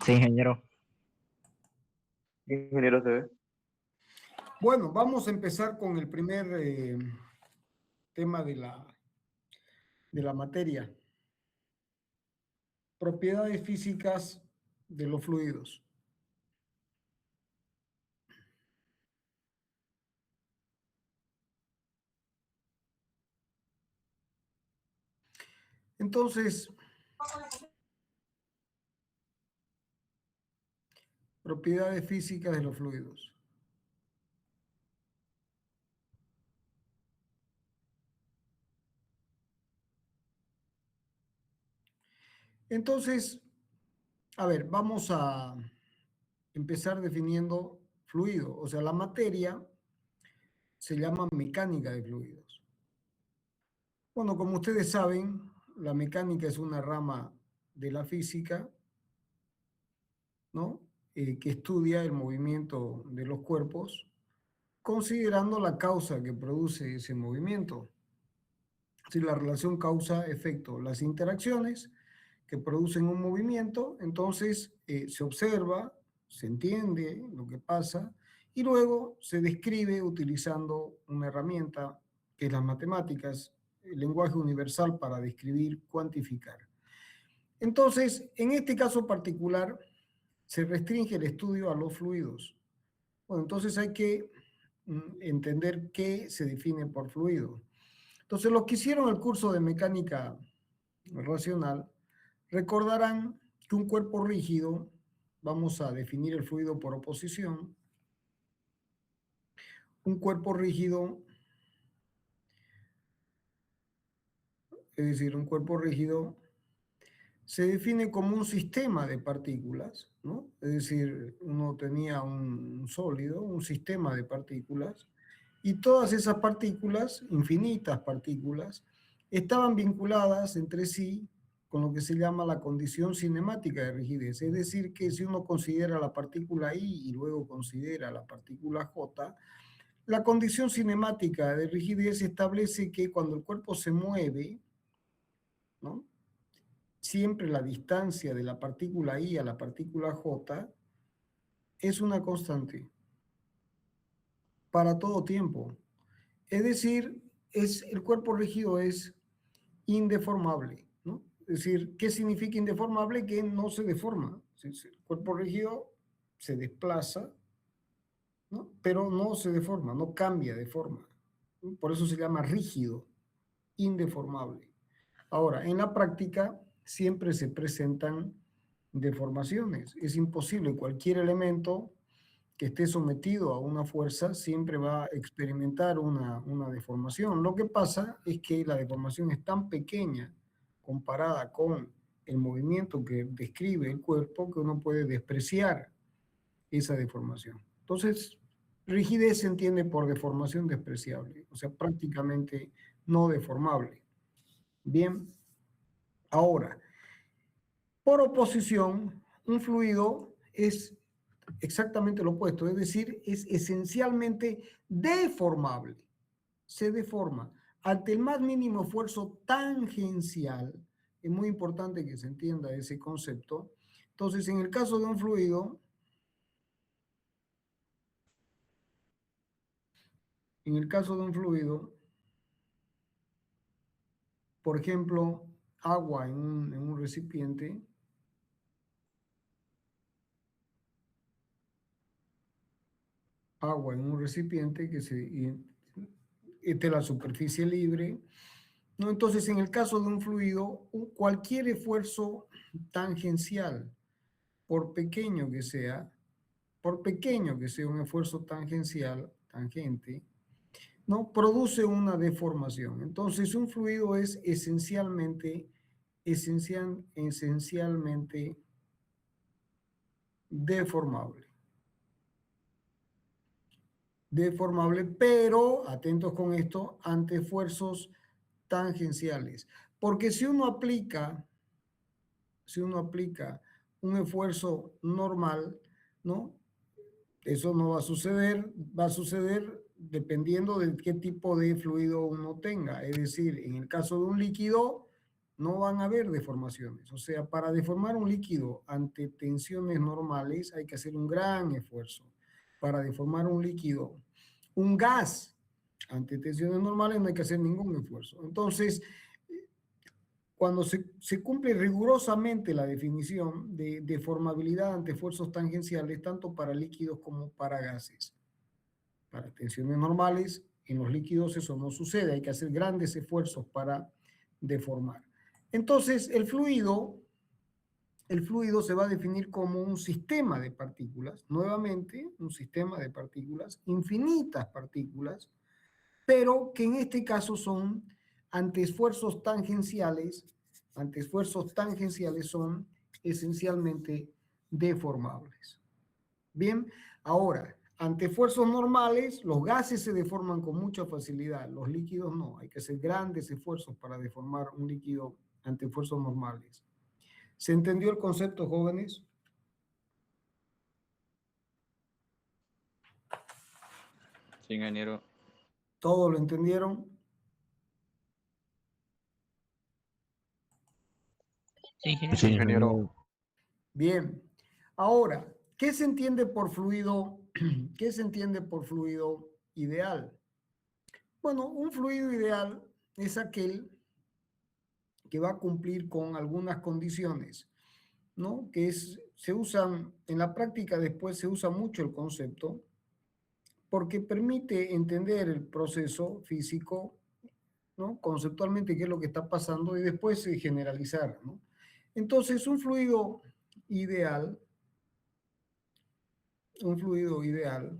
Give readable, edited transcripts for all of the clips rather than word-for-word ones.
Sí, ingeniero. Ingeniero se ve. Bueno, vamos a empezar con el primer tema de la materia. Propiedades físicas de los fluidos. Entonces, propiedades físicas de los fluidos. Entonces, a ver, vamos a empezar definiendo fluido. O sea, la materia se llama mecánica de fluidos. Bueno, como ustedes saben, la mecánica es una rama de la física, ¿no? Que estudia el movimiento de los cuerpos, considerando la causa que produce ese movimiento. Si la relación causa-efecto, las interacciones que producen un movimiento, entonces se observa, se entiende lo que pasa y luego se describe utilizando una herramienta que es las matemáticas, el lenguaje universal para describir, cuantificar. Entonces, en este caso particular, se restringe el estudio a los fluidos. Bueno, entonces hay que entender qué se define por fluido. Entonces, los que hicieron el curso de mecánica racional recordarán que un cuerpo rígido, vamos a definir el fluido por oposición, un cuerpo rígido, es decir, un cuerpo rígido se define como un sistema de partículas, ¿no? Es decir, uno tenía un sólido, un sistema de partículas, y todas esas partículas, infinitas partículas, estaban vinculadas entre sí con lo que se llama la condición cinemática de rigidez. Es decir, que si uno considera la partícula I y luego considera la partícula J, la condición cinemática de rigidez establece que cuando el cuerpo se mueve, ¿no?, siempre la distancia de la partícula I a la partícula J es una constante para todo tiempo. Es decir, el cuerpo rígido es indeformable, ¿no? Es decir, ¿qué significa indeformable? Que no se deforma. El cuerpo rígido se desplaza, ¿no?, pero no se deforma, no cambia de forma. Por eso se llama rígido, indeformable. Ahora, en la práctica siempre se presentan deformaciones. Es imposible, cualquier elemento que esté sometido a una fuerza siempre va a experimentar una deformación. Lo que pasa es que la deformación es tan pequeña comparada con el movimiento que describe el cuerpo que uno puede despreciar esa deformación. Entonces, rigidez se entiende por deformación despreciable, o sea, prácticamente no deformable. Bien, ahora, por oposición, un fluido es exactamente lo opuesto, es decir, es esencialmente deformable. Se deforma ante el más mínimo esfuerzo tangencial. Es muy importante que se entienda ese concepto. Entonces, en el caso de un fluido, por ejemplo, agua en un recipiente, que esté la superficie libre, ¿no? Entonces, en el caso de un fluido, cualquier esfuerzo tangencial, por pequeño que sea un esfuerzo tangencial, tangente, ¿no?, produce una deformación. Entonces, un fluido es esencialmente deformable. Pero, atentos con esto, ante esfuerzos tangenciales. Porque si uno aplica un esfuerzo normal, ¿no?, eso no va a suceder dependiendo de qué tipo de fluido uno tenga. Es decir, en el caso de un líquido, no van a haber deformaciones. O sea, para deformar un líquido ante tensiones normales hay que hacer un gran esfuerzo. Para deformar un líquido, un gas, ante tensiones normales no hay que hacer ningún esfuerzo. Entonces, cuando se cumple rigurosamente la definición de deformabilidad ante esfuerzos tangenciales, tanto para líquidos como para gases. Para tensiones normales, en los líquidos eso no sucede, hay que hacer grandes esfuerzos para deformar. Entonces, el fluido se va a definir como un sistema de partículas, nuevamente, un sistema de partículas, infinitas partículas, pero que en este caso son ante esfuerzos tangenciales son esencialmente deformables. Bien, ahora, ante esfuerzos normales, los gases se deforman con mucha facilidad, los líquidos no, hay que hacer grandes esfuerzos para deformar un líquido ante esfuerzos normales. ¿Se entendió el concepto, jóvenes? Sí, ingeniero. ¿Todos lo entendieron? Sí, ingeniero. Bien. Ahora, ¿qué se entiende por fluido? ¿Qué se entiende por fluido ideal? Bueno, un fluido ideal es aquel que va a cumplir con algunas condiciones, ¿no? Se usan, en la práctica después se usa mucho el concepto porque permite entender el proceso físico, ¿no? Conceptualmente qué es lo que está pasando y después generalizar, ¿no? Entonces, ideal, un fluido ideal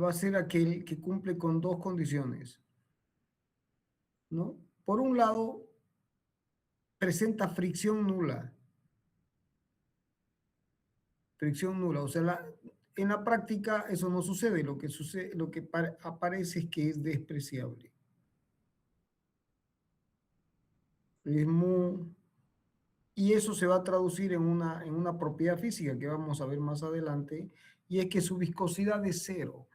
va a ser aquel que cumple con dos condiciones, ¿no? Por un lado, presenta fricción nula, o sea, en la práctica eso no sucede, lo que aparece es que es despreciable. Es muy, y eso se va a traducir en una propiedad física que vamos a ver más adelante, y es que su viscosidad es cero.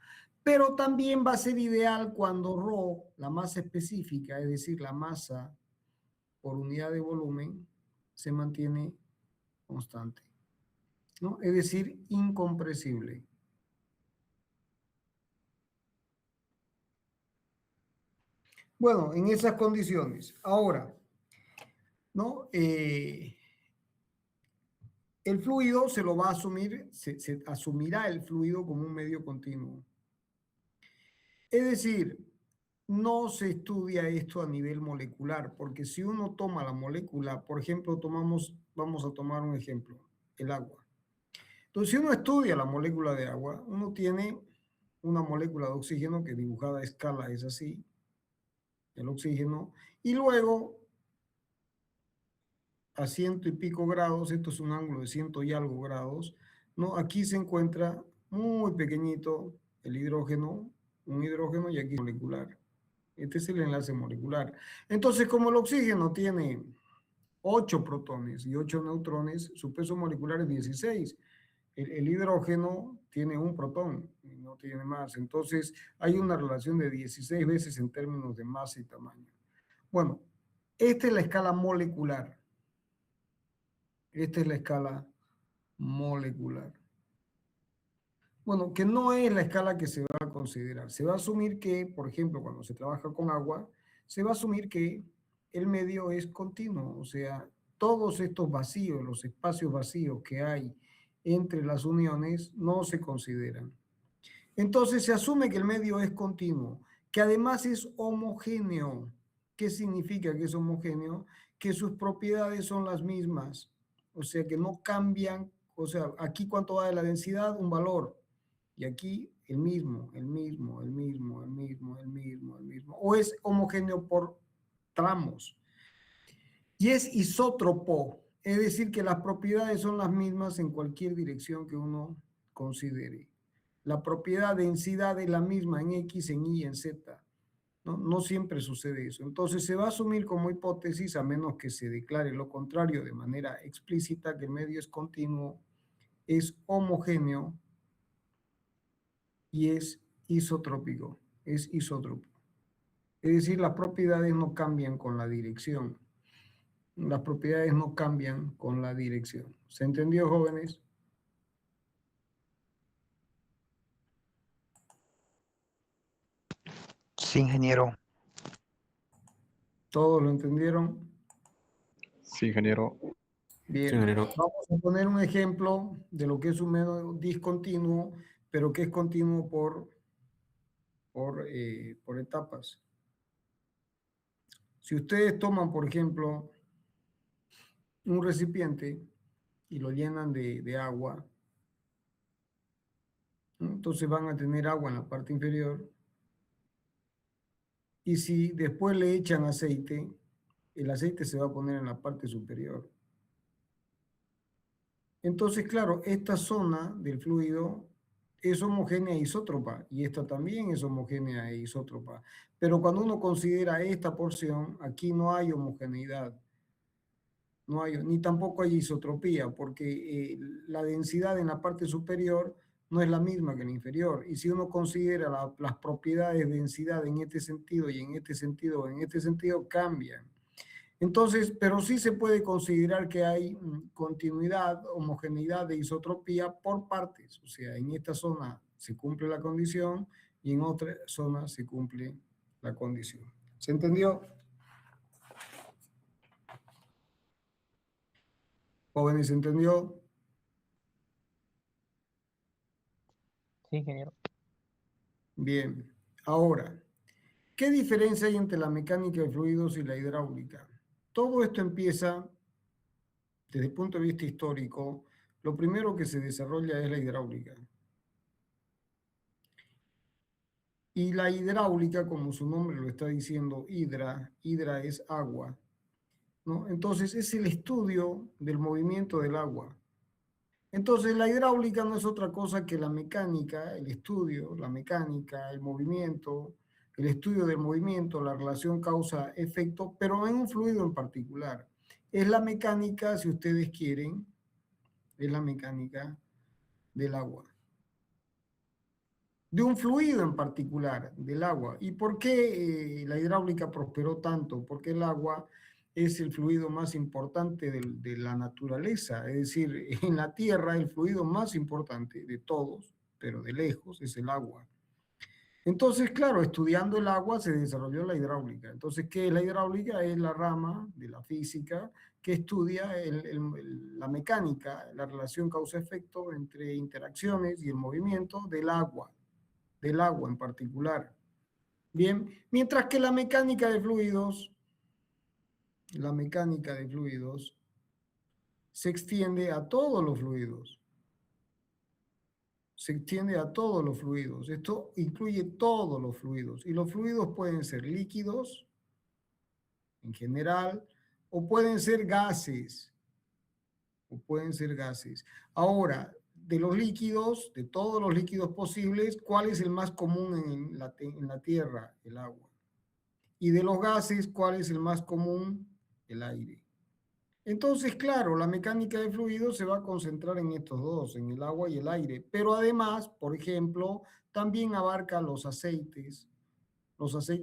Pero también va a ser ideal cuando ρ, la masa específica, es decir, la masa por unidad de volumen, se mantiene constante, ¿no? Es decir, incompresible. Bueno, en esas condiciones. Ahora, ¿no? El fluido se lo va a asumir, se asumirá el fluido como un medio continuo. Es decir, no se estudia esto a nivel molecular, porque si uno toma la molécula, por ejemplo, vamos a tomar un ejemplo, el agua. Entonces, si uno estudia la molécula de agua, uno tiene una molécula de oxígeno que dibujada a escala es así, el oxígeno, y luego a 100 y pico grados, esto es un ángulo de 100 y algo grados, ¿no? Aquí se encuentra muy pequeñito el hidrógeno, un hidrógeno y aquí molecular. Este es el enlace molecular. Entonces, como el oxígeno tiene 8 protones y 8 neutrones, su peso molecular es 16. El hidrógeno tiene un protón y no tiene más. Entonces, hay una relación de 16 veces en términos de masa y tamaño. Bueno, esta es la escala molecular. Esta es la escala molecular. Bueno, que no es la escala que se va a considerar. Se va a asumir que, por ejemplo, cuando se trabaja con agua, se va a asumir que el medio es continuo, o sea, todos estos vacíos, los espacios vacíos que hay entre las uniones no se consideran. Entonces se asume que el medio es continuo, que además es homogéneo. ¿Qué significa que es homogéneo? Que sus propiedades son las mismas, o sea, que no cambian, o sea, aquí cuánto va de la densidad, un valor, y aquí el mismo, o es homogéneo por tramos. Y es isótropo, es decir, que las propiedades son las mismas en cualquier dirección que uno considere. La propiedad densidad es la misma en X, en Y, en Z. ¿No? No siempre sucede eso. Entonces se va a asumir como hipótesis, a menos que se declare lo contrario de manera explícita, que el medio es continuo, es homogéneo y es isotrópico, es isótropo. Es decir, las propiedades no cambian con la dirección. Las propiedades no cambian con la dirección. ¿Se entendió, jóvenes? Sí, ingeniero. ¿Todos lo entendieron? Sí, ingeniero. Bien. Sí, ingeniero. Vamos a poner un ejemplo de lo que es un método discontinuo, pero que es continuo por etapas. Si ustedes toman, por ejemplo, un recipiente y lo llenan de agua, ¿no? Entonces van a tener agua en la parte inferior. Y si después le echan aceite, el aceite se va a poner en la parte superior. Entonces, claro, esta zona del fluido es homogénea e isótropa y esta también es homogénea e isótropa. Pero cuando uno considera esta porción, aquí no hay homogeneidad. No hay, ni tampoco hay isotropía, porque la densidad en la parte superior no es la misma que en la inferior. Y si uno considera las propiedades de densidad en este sentido y en este sentido o en este sentido, cambian. Entonces, pero sí se puede considerar que hay continuidad, homogeneidad de isotropía por partes. O sea, en esta zona se cumple la condición y en otra zona se cumple la condición. ¿Se entendió? Jóvenes, ¿se entendió? Sí, ingeniero. Bien. Ahora, ¿qué diferencia hay entre la mecánica de fluidos y la hidráulica? Todo esto empieza, desde el punto de vista histórico, lo primero que se desarrolla es la hidráulica. Y la hidráulica, como su nombre lo está diciendo, hidra es agua, ¿no? Entonces es el estudio del movimiento del agua. Entonces la hidráulica no es otra cosa que la mecánica, el estudio, la mecánica, el movimiento, el estudio del movimiento, la relación causa-efecto, pero en un fluido en particular. Es la mecánica, si ustedes quieren, es la mecánica del agua. De un fluido en particular, del agua. ¿Y por qué la hidráulica prosperó tanto? Porque el agua es el fluido más importante de la naturaleza, es decir, en la Tierra el fluido más importante de todos, pero de lejos, es el agua. Entonces, claro, estudiando el agua se desarrolló la hidráulica. Entonces, ¿qué es la hidráulica? Es la rama de la física que estudia la mecánica, la relación causa-efecto entre interacciones y el movimiento del agua en particular. Bien, mientras que la mecánica de fluidos se extiende a todos los fluidos. Se extiende a todos los fluidos. Esto incluye todos los fluidos. Y los fluidos pueden ser líquidos, en general, o pueden ser gases. Ahora, de los líquidos, de todos los líquidos posibles, ¿cuál es el más común en la Tierra? El agua. Y de los gases, ¿cuál es el más común? El aire. Entonces, claro, la mecánica de fluidos se va a concentrar en estos dos, en el agua y el aire. Pero además, por ejemplo, también abarca los aceites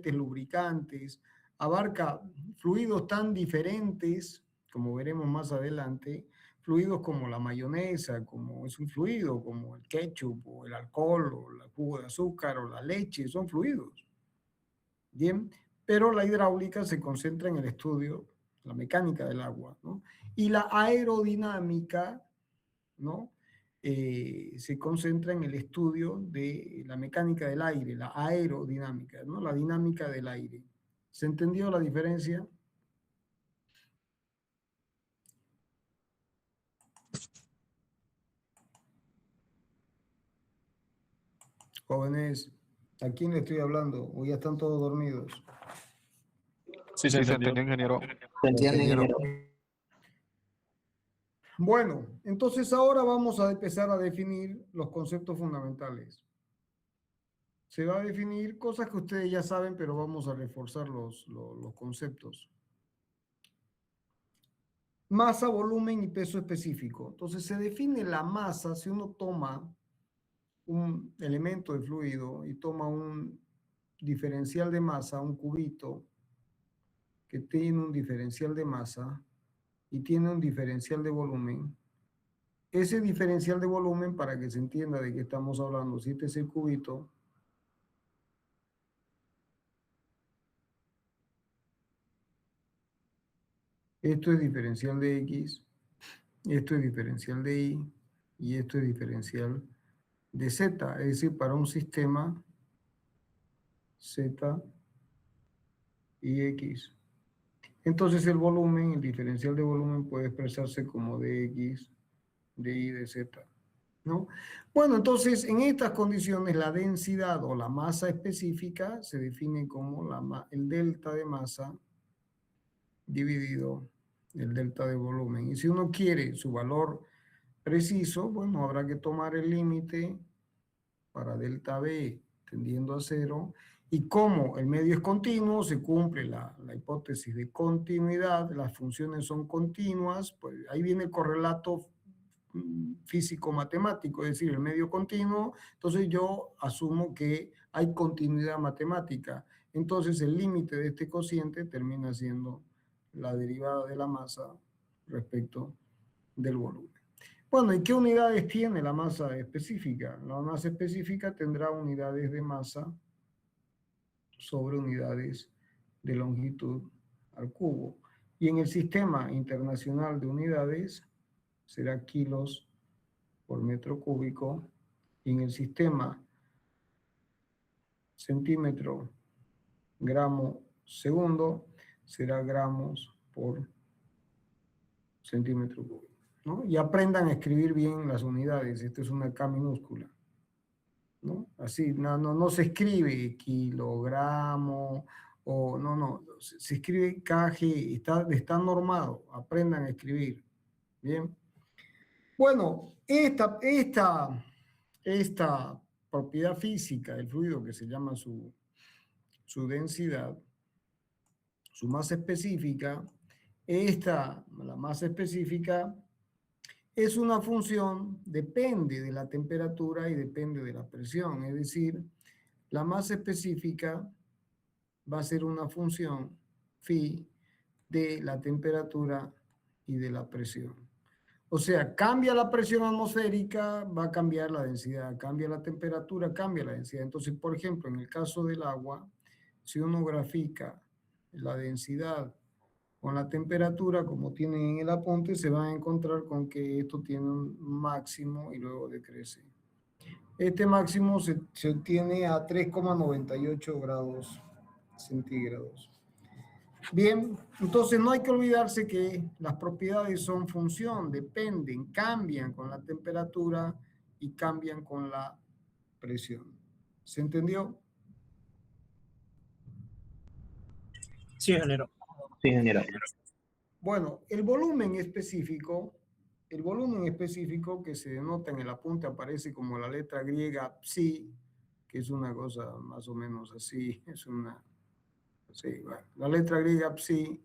lubricantes, abarca fluidos tan diferentes, como veremos más adelante, fluidos como la mayonesa, como es un fluido, como el ketchup, o el alcohol, o el jugo de azúcar, o la leche, son fluidos. Bien, pero la hidráulica se concentra en el estudio, la mecánica del agua, ¿no? Y la aerodinámica, ¿no? Se concentra en el estudio de la mecánica del aire, la aerodinámica, ¿no? La dinámica del aire. ¿Se entendió la diferencia? Jóvenes, ¿a quién le estoy hablando? ¿O ya están todos dormidos? Sí, se entendió, ingeniero. Se entiende, ingeniero. Bueno, entonces ahora vamos a empezar a definir los conceptos fundamentales. Se va a definir cosas que ustedes ya saben, pero vamos a reforzar los conceptos. Masa, volumen y peso específico. Entonces se define la masa si uno toma un elemento de fluido y toma un diferencial de masa, un cubito que tiene un diferencial de masa y tiene un diferencial de volumen, ese diferencial de volumen, para que se entienda de qué estamos hablando, si este es el cubito, esto es diferencial de X, esto es diferencial de Y y esto es diferencial de Z, es decir, para un sistema Z y X. Entonces el volumen, el diferencial de volumen puede expresarse como dx, dy, dz, ¿no? Bueno, entonces en estas condiciones la densidad o la masa específica se define como el delta de masa dividido el delta de volumen. Y si uno quiere su valor preciso, bueno, habrá que tomar el límite para delta B tendiendo a 0. Y como el medio es continuo, se cumple la hipótesis de continuidad, las funciones son continuas, pues ahí viene el correlato físico-matemático, es decir, el medio continuo, entonces yo asumo que hay continuidad matemática. Entonces el límite de este cociente termina siendo la derivada de la masa respecto del volumen. Bueno, ¿y qué unidades tiene la masa específica? La masa específica tendrá unidades de masa sobre unidades de longitud al cubo. Y en el sistema internacional de unidades será kilos por metro cúbico. Y en el sistema centímetro, gramo, segundo, será gramos por centímetro cúbico, ¿no? Y aprendan a escribir bien las unidades. Esto es una K minúscula, ¿no? Así, no se escribe kilogramo o no, se escribe KG, está normado, aprendan a escribir, ¿bien? Bueno, esta propiedad física del fluido que se llama su densidad, su masa específica, la masa específica, es una función, depende de la temperatura y depende de la presión. Es decir, la masa específica va a ser una función phi de la temperatura y de la presión. O sea, cambia la presión atmosférica, va a cambiar la densidad. Cambia la temperatura, cambia la densidad. Entonces, por ejemplo, en el caso del agua, si uno grafica la densidad con la temperatura, como tienen en el apunte, se van a encontrar con que esto tiene un máximo y luego decrece. Este máximo se obtiene a 3,98 grados centígrados. Bien, entonces no hay que olvidarse que las propiedades son función, dependen, cambian con la temperatura y cambian con la presión. ¿Se entendió? Sí, ingeniero. Sí, ingeniero. Bueno, el volumen específico que se denota en el apunte aparece como la letra griega psi, que es una cosa más o menos así, sí, bueno, la letra griega psi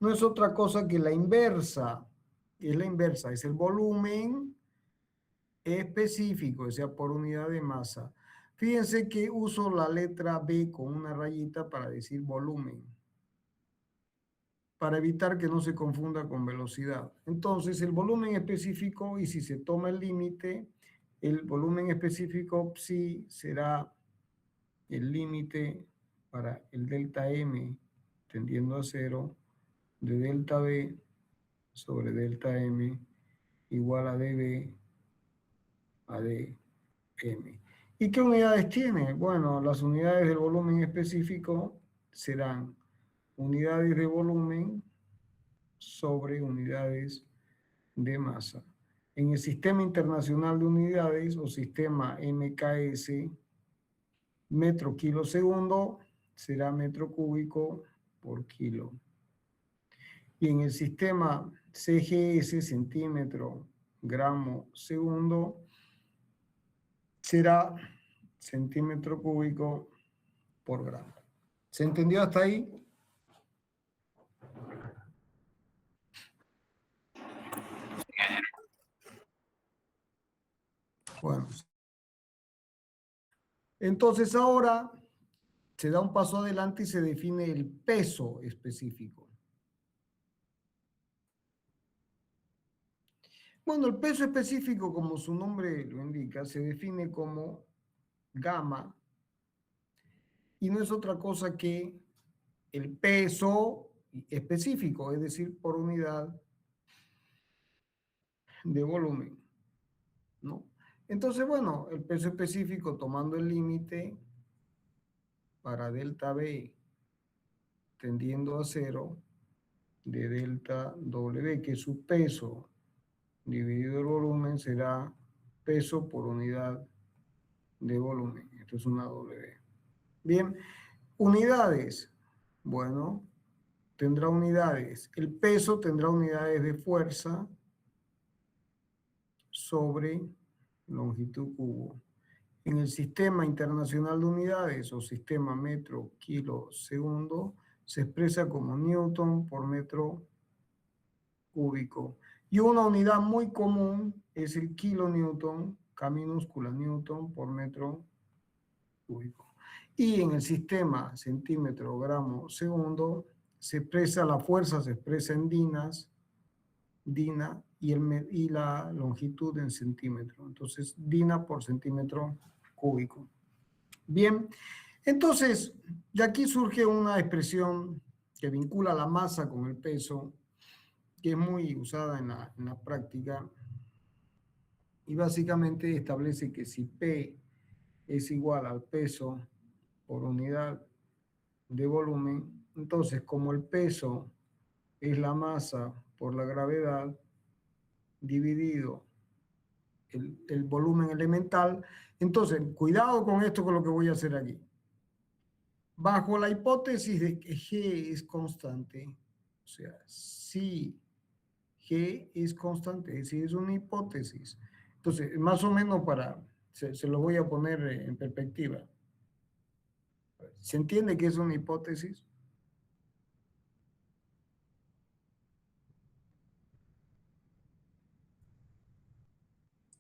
no es otra cosa que la inversa, es el volumen específico, o sea, por unidad de masa. Fíjense que uso la letra B con una rayita para decir volumen, para evitar que no se confunda con velocidad. Entonces, el volumen específico, y si se toma el límite, el volumen específico psi será el límite para el delta M tendiendo a 0 de delta B sobre delta M igual a dB a dm. ¿Y qué unidades tiene? Bueno, las unidades del volumen específico serán unidades de volumen sobre unidades de masa. En el Sistema Internacional de Unidades o Sistema MKS, metro kilo segundo será metro cúbico por kilo. Y en el sistema CGS, centímetro, gramo, segundo, será centímetro cúbico por gramo. ¿Se entendió hasta ahí? Bueno. Entonces ahora se da un paso adelante y se define el peso específico. Bueno, el peso específico, como su nombre lo indica, se define como gamma y no es otra cosa que el peso específico, es decir, por unidad de volumen, ¿no? Entonces, bueno, el peso específico tomando el límite para delta B tendiendo a 0 de delta W, que su peso dividido el volumen será peso por unidad de volumen. Esto es una W. Bien, unidades. Bueno, tendrá unidades. El peso tendrá unidades de fuerza sobre longitud cubo. En el sistema internacional de unidades o sistema metro, kilo, segundo, se expresa como newton por metro cúbico. Y una unidad muy común es el kilonewton, K minúscula newton por metro cúbico. Y en el sistema centímetro, gramo, segundo, se expresa la fuerza, se expresa en dinas, dina, y la longitud en centímetro. Entonces, dina por centímetro cúbico. Bien, entonces, de aquí surge una expresión que vincula la masa con el peso, que es muy usada en la práctica, y básicamente establece que si P es igual al peso por unidad de volumen, entonces como el peso es la masa por la gravedad dividido el volumen elemental, entonces cuidado con esto, con lo que voy a hacer aquí. Bajo la hipótesis de que G es constante, o sea, si G es constante, es decir, es una hipótesis. Entonces, más o menos se lo voy a poner en perspectiva. ¿Se entiende que es una hipótesis?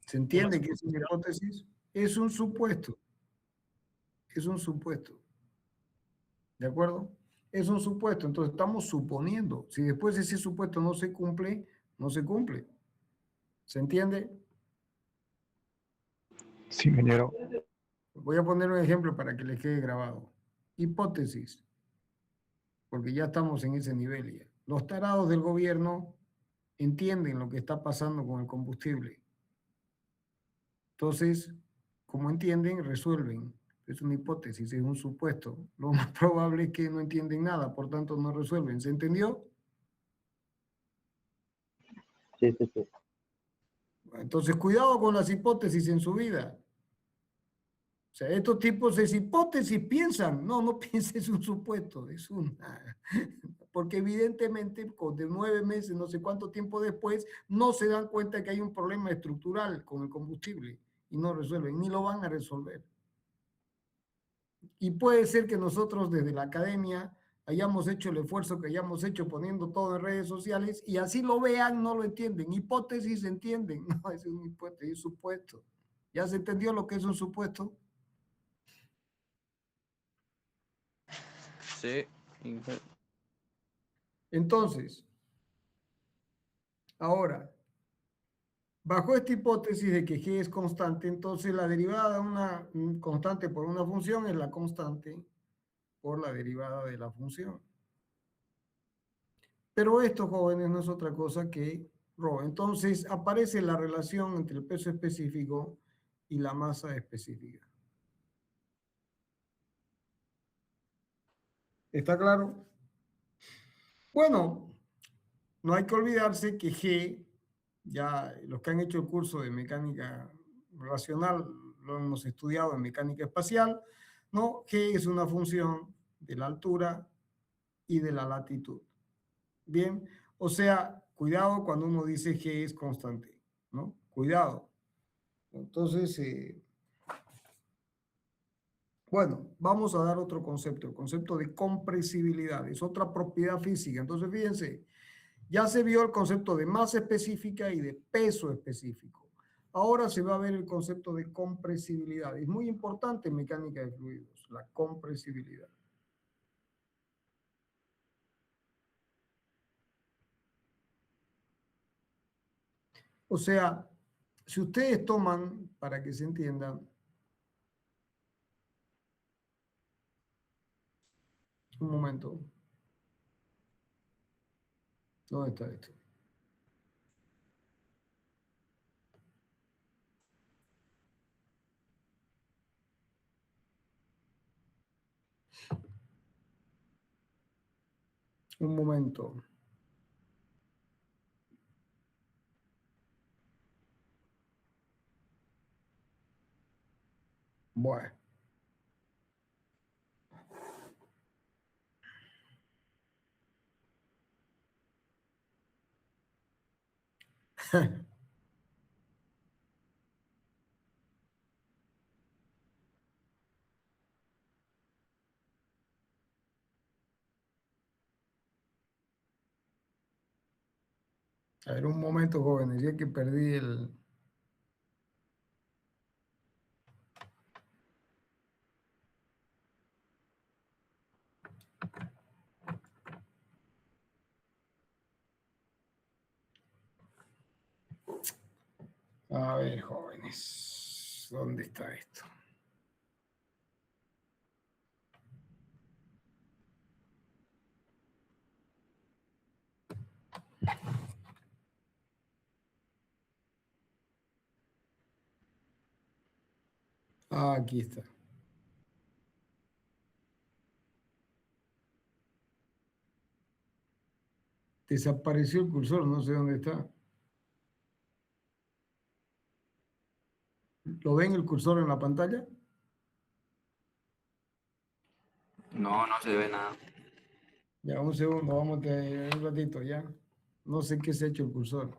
¿Se entiende que es una hipótesis? Es un supuesto. Es un supuesto. ¿De acuerdo? Es un supuesto. Entonces, estamos suponiendo. Si después ese supuesto no se cumple, no se cumple. ¿Se entiende? Sí, ingeniero. Voy a poner un ejemplo para que les quede grabado. Hipótesis. Porque ya estamos en ese nivel ya. Los tarados del gobierno entienden lo que está pasando con el combustible. Entonces, como entienden, resuelven. Es una hipótesis, es un supuesto. Lo más probable es que no entienden nada, por tanto no resuelven. ¿Se entendió? Sí, sí, sí. Entonces, cuidado con las hipótesis en su vida. O sea, estos tipos de hipótesis piensan. No, no pienses, es un supuesto, es una. Porque evidentemente, de 9 meses, no sé cuánto tiempo después, no se dan cuenta que hay un problema estructural con el combustible y no resuelven, ni lo van a resolver. Y puede ser que nosotros desde la academia hayamos hecho el esfuerzo que hayamos hecho poniendo todo en redes sociales y así lo vean, no lo entienden. Hipótesis entienden, no es una hipótesis, es un supuesto. ¿Ya se entendió lo que es un supuesto? Sí. Entonces, ahora, bajo esta hipótesis de que G es constante, entonces la derivada de una constante por una función es la constante por la derivada de la función. Pero esto, jóvenes, no es otra cosa que ρ. Entonces aparece la relación entre el peso específico y la masa específica. ¿Está claro? Bueno, no hay que olvidarse que G, ya los que han hecho el curso de mecánica racional lo hemos estudiado en mecánica espacial, ¿no? G es una función de la altura y de la latitud. Bien, o sea, cuidado cuando uno dice G es constante, ¿no? Cuidado. Entonces, bueno, vamos a dar otro concepto, el concepto de compresibilidad, es otra propiedad física. Entonces, fíjense, ya se vio el concepto de masa específica y de peso específico. Ahora se va a ver el concepto de compresibilidad. Es muy importante en mecánica de fluidos. la compresibilidad. O sea, si ustedes toman, para que se entienda, un momento. ¿Dónde está esto? Un momento. Bueno. A ver, un momento, jóvenes, ya que perdí el... A ver, jóvenes, ¿dónde está esto? Ah, aquí está. Desapareció el cursor, no sé dónde está. ¿Lo ven el cursor en la pantalla? No, no se ve nada. Ya, un segundo, vamos a un ratito ya. No sé qué se ha hecho el cursor.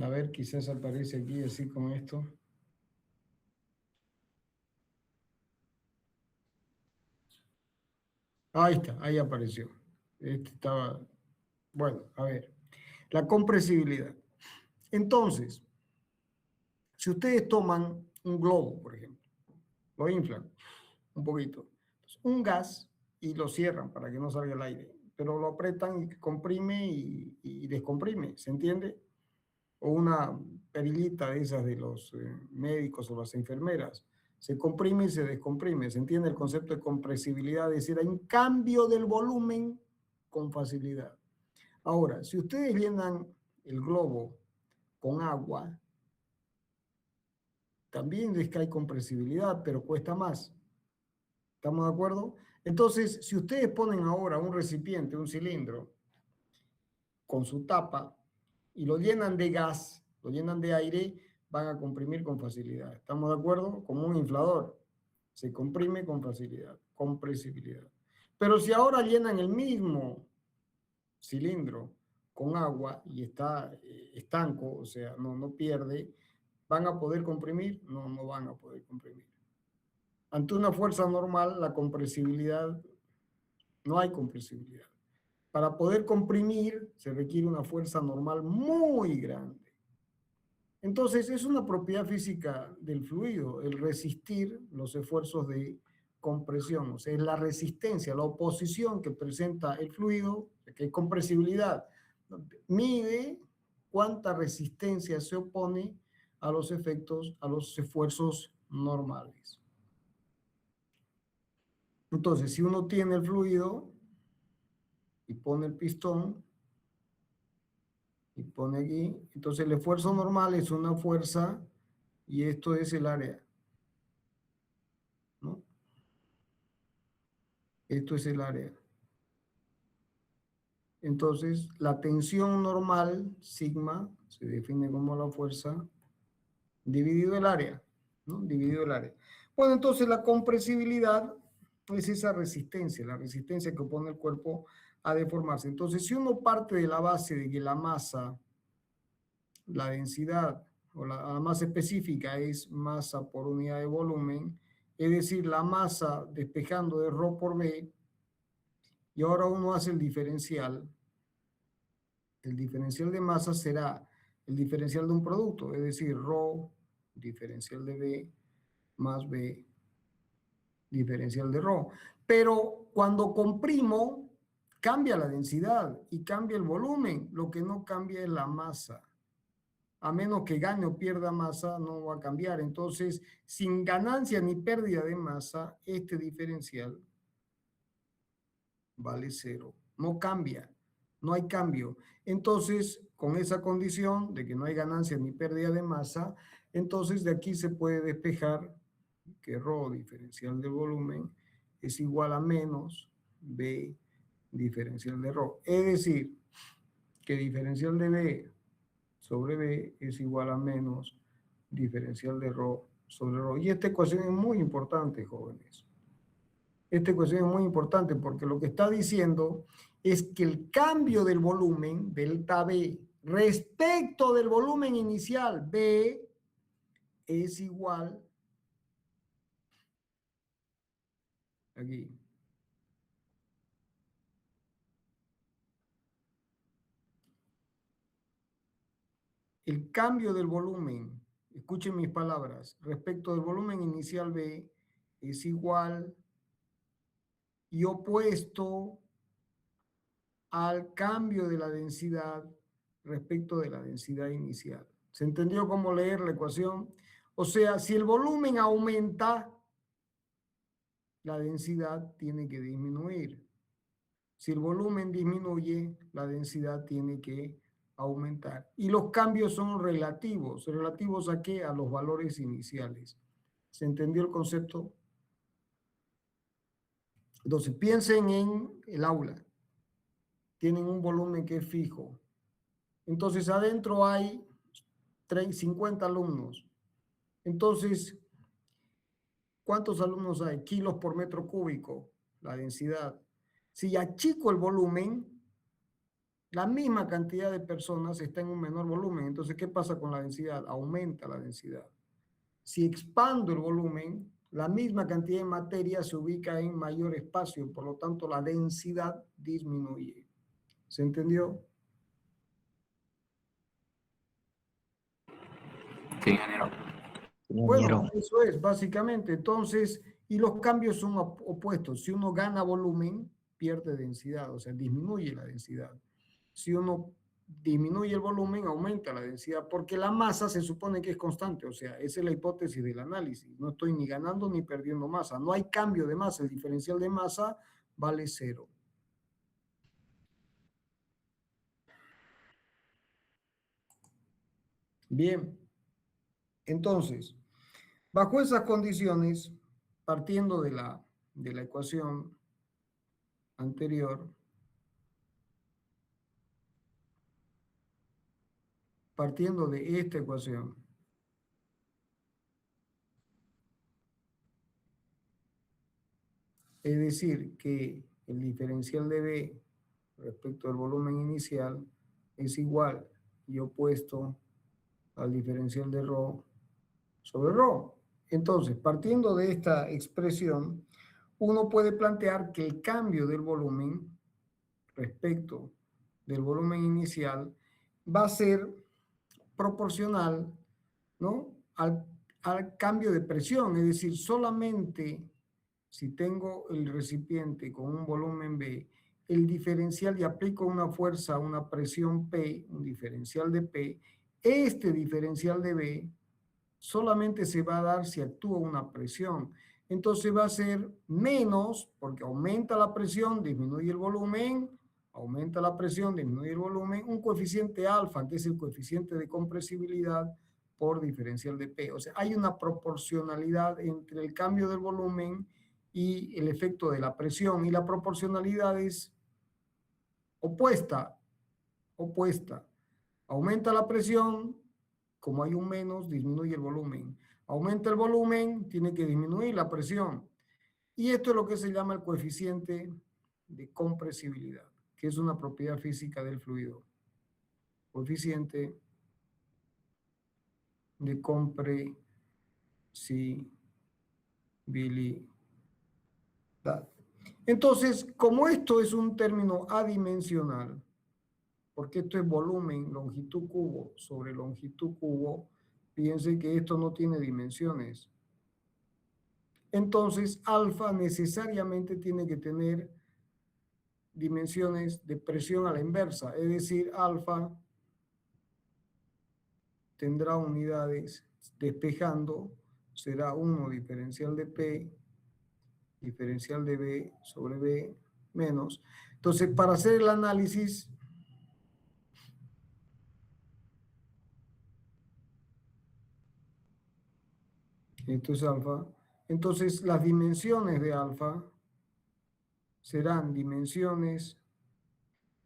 A ver, quizás aparece aquí así como esto. Ahí está, ahí apareció. Este estaba... Bueno, a ver. La compresibilidad. Entonces, si ustedes toman un globo, por ejemplo, lo inflan un poquito, un gas y lo cierran para que no salga el aire, pero lo apretan y comprime y descomprime, ¿se entiende? O una perillita de esas de los médicos o las enfermeras, se comprime y se descomprime, ¿se entiende el concepto de compresibilidad? Es decir, hay un cambio del volumen con facilidad. Ahora, si ustedes llenan el globo con agua, también es que hay compresibilidad, pero cuesta más. ¿Estamos de acuerdo? Entonces, si ustedes ponen ahora un recipiente, un cilindro, con su tapa, y lo llenan de gas, lo llenan de aire, van a comprimir con facilidad. ¿Estamos de acuerdo? Como un inflador. Se comprime con facilidad, compresibilidad. Pero si ahora llenan el mismo cilindro con agua y está estanco, o sea, no pierde, ¿van a poder comprimir? No, no van a poder comprimir. Ante una fuerza normal, la compresibilidad, no hay compresibilidad. Para poder comprimir se requiere una fuerza normal muy grande. Entonces, es una propiedad física del fluido, el resistir los esfuerzos de compresión. O sea, es la resistencia, la oposición que presenta el fluido, que es compresibilidad. Mide cuánta resistencia se opone a los efectos, a los esfuerzos normales. Entonces, si uno tiene el fluido y pone el pistón y pone aquí, entonces el esfuerzo normal es una fuerza y esto es el área, ¿no? Esto es el área. Entonces, la tensión normal, sigma, se define como la fuerza dividido el área, ¿no? Dividido el área. Bueno, entonces la compresibilidad es esa resistencia, la resistencia que opone el cuerpo a deformarse. Entonces, si uno parte de la base de que la masa, la densidad o la masa específica es masa por unidad de volumen, es decir, la masa despejando de ρ por B, y ahora uno hace el diferencial de masa será el diferencial de un producto, es decir, ρ diferencial de B más B diferencial de ρ. Pero cuando comprimo, cambia la densidad y cambia el volumen, lo que no cambia es la masa. A menos que gane o pierda masa, no va a cambiar. Entonces, sin ganancia ni pérdida de masa, este diferencial vale 0. No cambia, no hay cambio. Entonces, con esa condición de que no hay ganancia ni pérdida de masa, entonces de aquí se puede despejar que ρ diferencial del volumen es igual a menos B diferencial de ρ. Es decir, que diferencial de B sobre B es igual a menos diferencial de ρ sobre ρ. Y esta ecuación es muy importante, jóvenes. Esta ecuación es muy importante porque lo que está diciendo es que el cambio del volumen, delta B, respecto del volumen inicial, B, es igual aquí. El cambio del volumen, escuchen mis palabras, respecto del volumen inicial B es igual y opuesto al cambio de la densidad respecto de la densidad inicial. ¿Se entendió cómo leer la ecuación? O sea, si el volumen aumenta, la densidad tiene que disminuir. Si el volumen disminuye, la densidad tiene que aumentar. Y los cambios son relativos. ¿Relativos a qué? A los valores iniciales. ¿Se entendió el concepto? Entonces, piensen en el aula. Tienen un volumen que es fijo. Entonces, adentro hay 50 alumnos. Entonces, ¿cuántos alumnos hay? Kilos por metro cúbico, la densidad. Si achico el volumen, la misma cantidad de personas está en un menor volumen. Entonces, ¿qué pasa con la densidad? Aumenta la densidad. Si expando el volumen, la misma cantidad de materia se ubica en mayor espacio, por lo tanto, la densidad disminuye. ¿Se entendió? Sí, ingeniero. Bueno, eso es, básicamente. Entonces, y los cambios son opuestos. Si uno gana volumen, pierde densidad, o sea, disminuye la densidad. Si uno disminuye el volumen, aumenta la densidad, porque la masa se supone que es constante, o sea, esa es la hipótesis del análisis. No estoy ni ganando ni perdiendo masa. No hay cambio de masa. El diferencial de masa vale 0. Bien. Entonces, bajo esas condiciones, partiendo de la ecuación anterior, partiendo de esta ecuación, es decir, que el diferencial de B respecto al volumen inicial es igual y opuesto al diferencial de ρ sobre ρ. Entonces, partiendo de esta expresión, uno puede plantear que el cambio del volumen respecto del volumen inicial va a ser proporcional, ¿no?, al cambio de presión, es decir, solamente si tengo el recipiente con un volumen B, el diferencial y aplico una fuerza, una presión P, un diferencial de P, este diferencial de B solamente se va a dar si actúa una presión. Entonces va a ser menos, porque aumenta la presión, disminuye el volumen, aumenta la presión, disminuye el volumen, un coeficiente alfa, que es el coeficiente de compresibilidad por diferencial de P. O sea, hay una proporcionalidad entre el cambio del volumen y el efecto de la presión, y la proporcionalidad es opuesta. Aumenta la presión, como hay un menos, disminuye el volumen. Aumenta el volumen, tiene que disminuir la presión. Y esto es lo que se llama el coeficiente de compresibilidad, que es una propiedad física del fluido. Coeficiente de compresibilidad. Entonces, como esto es un término adimensional, porque esto es volumen, longitud cubo sobre longitud cubo, fíjense que esto no tiene dimensiones. Entonces, alfa necesariamente tiene que tener dimensiones de presión a la inversa, es decir, alfa tendrá unidades despejando, será 1 diferencial de P, diferencial de B sobre B menos. Entonces, para hacer el análisis, esto es alfa, entonces las dimensiones de alfa serán dimensiones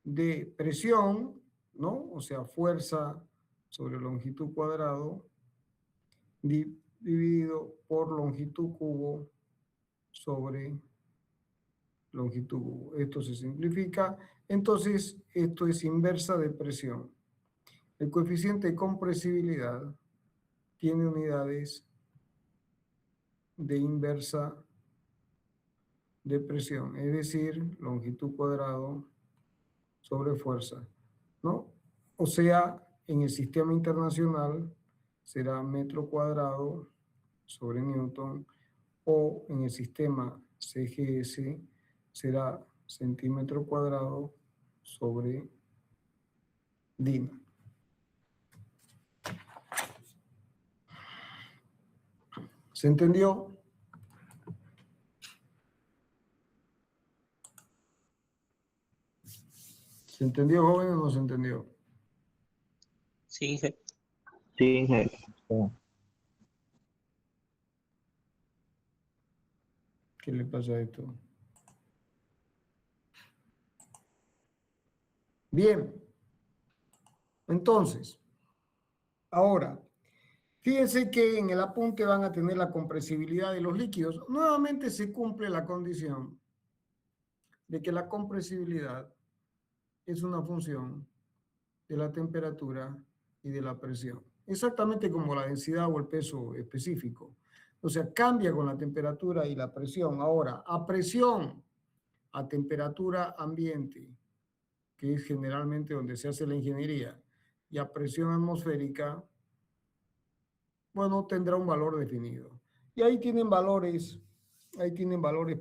de presión, ¿no? O sea, fuerza sobre longitud cuadrado dividido por longitud cubo sobre longitud cubo. Esto se simplifica. Entonces, esto es inversa de presión. El coeficiente de compresibilidad tiene unidades de inversa de presión, es decir, longitud cuadrado sobre fuerza, ¿no? O sea, en el sistema internacional será metro cuadrado sobre Newton, o en el sistema CGS será centímetro cuadrado sobre DIN. ¿Se entendió? ¿Se entendió, joven, o no se entendió? Sí, jefe. Sí, jefe. ¿Qué le pasa a esto? Bien. Entonces, ahora, fíjense que en el apunte van a tener la compresibilidad de los líquidos. Nuevamente se cumple la condición de que la compresibilidad es una función de la temperatura y de la presión. Exactamente como la densidad o el peso específico. O sea, cambia con la temperatura y la presión. Ahora, a presión, a temperatura ambiente, que es generalmente donde se hace la ingeniería, y a presión atmosférica, bueno, tendrá un valor definido. Y ahí tienen valores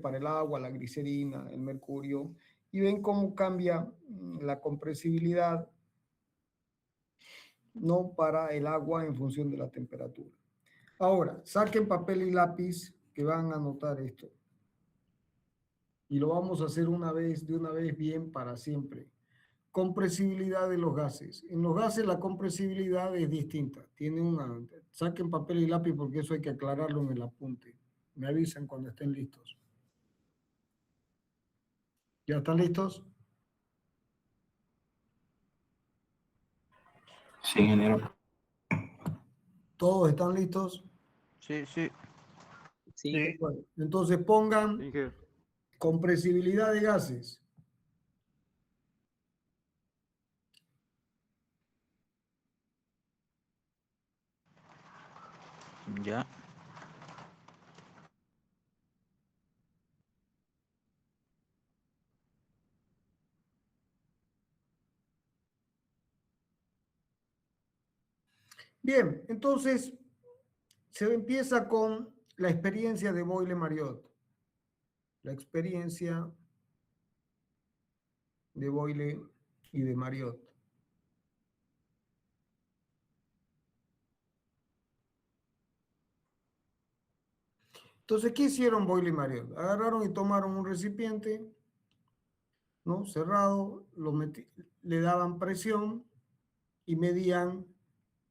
para el agua, la glicerina, el mercurio, y ven cómo cambia la compresibilidad, no para el agua en función de la temperatura. Ahora, saquen papel y lápiz que van a anotar esto. Y lo vamos a hacer de una vez bien para siempre. Compresibilidad de los gases. En los gases la compresibilidad es distinta. Saquen papel y lápiz porque eso hay que aclararlo en el apunte. Me avisan cuando estén listos. ¿Ya están listos? Sí, ingeniero. ¿Todos están listos? Sí, sí. Sí, Bueno, entonces pongan Sí, jefe. compresibilidad de gases. Ya. Bien, entonces se empieza con la experiencia de Boyle-Mariotte. La experiencia de Boyle y de Mariotte. Entonces, ¿qué hicieron Boyle y Mariotte? Agarraron y tomaron un recipiente, ¿no? Cerrado, le daban presión y medían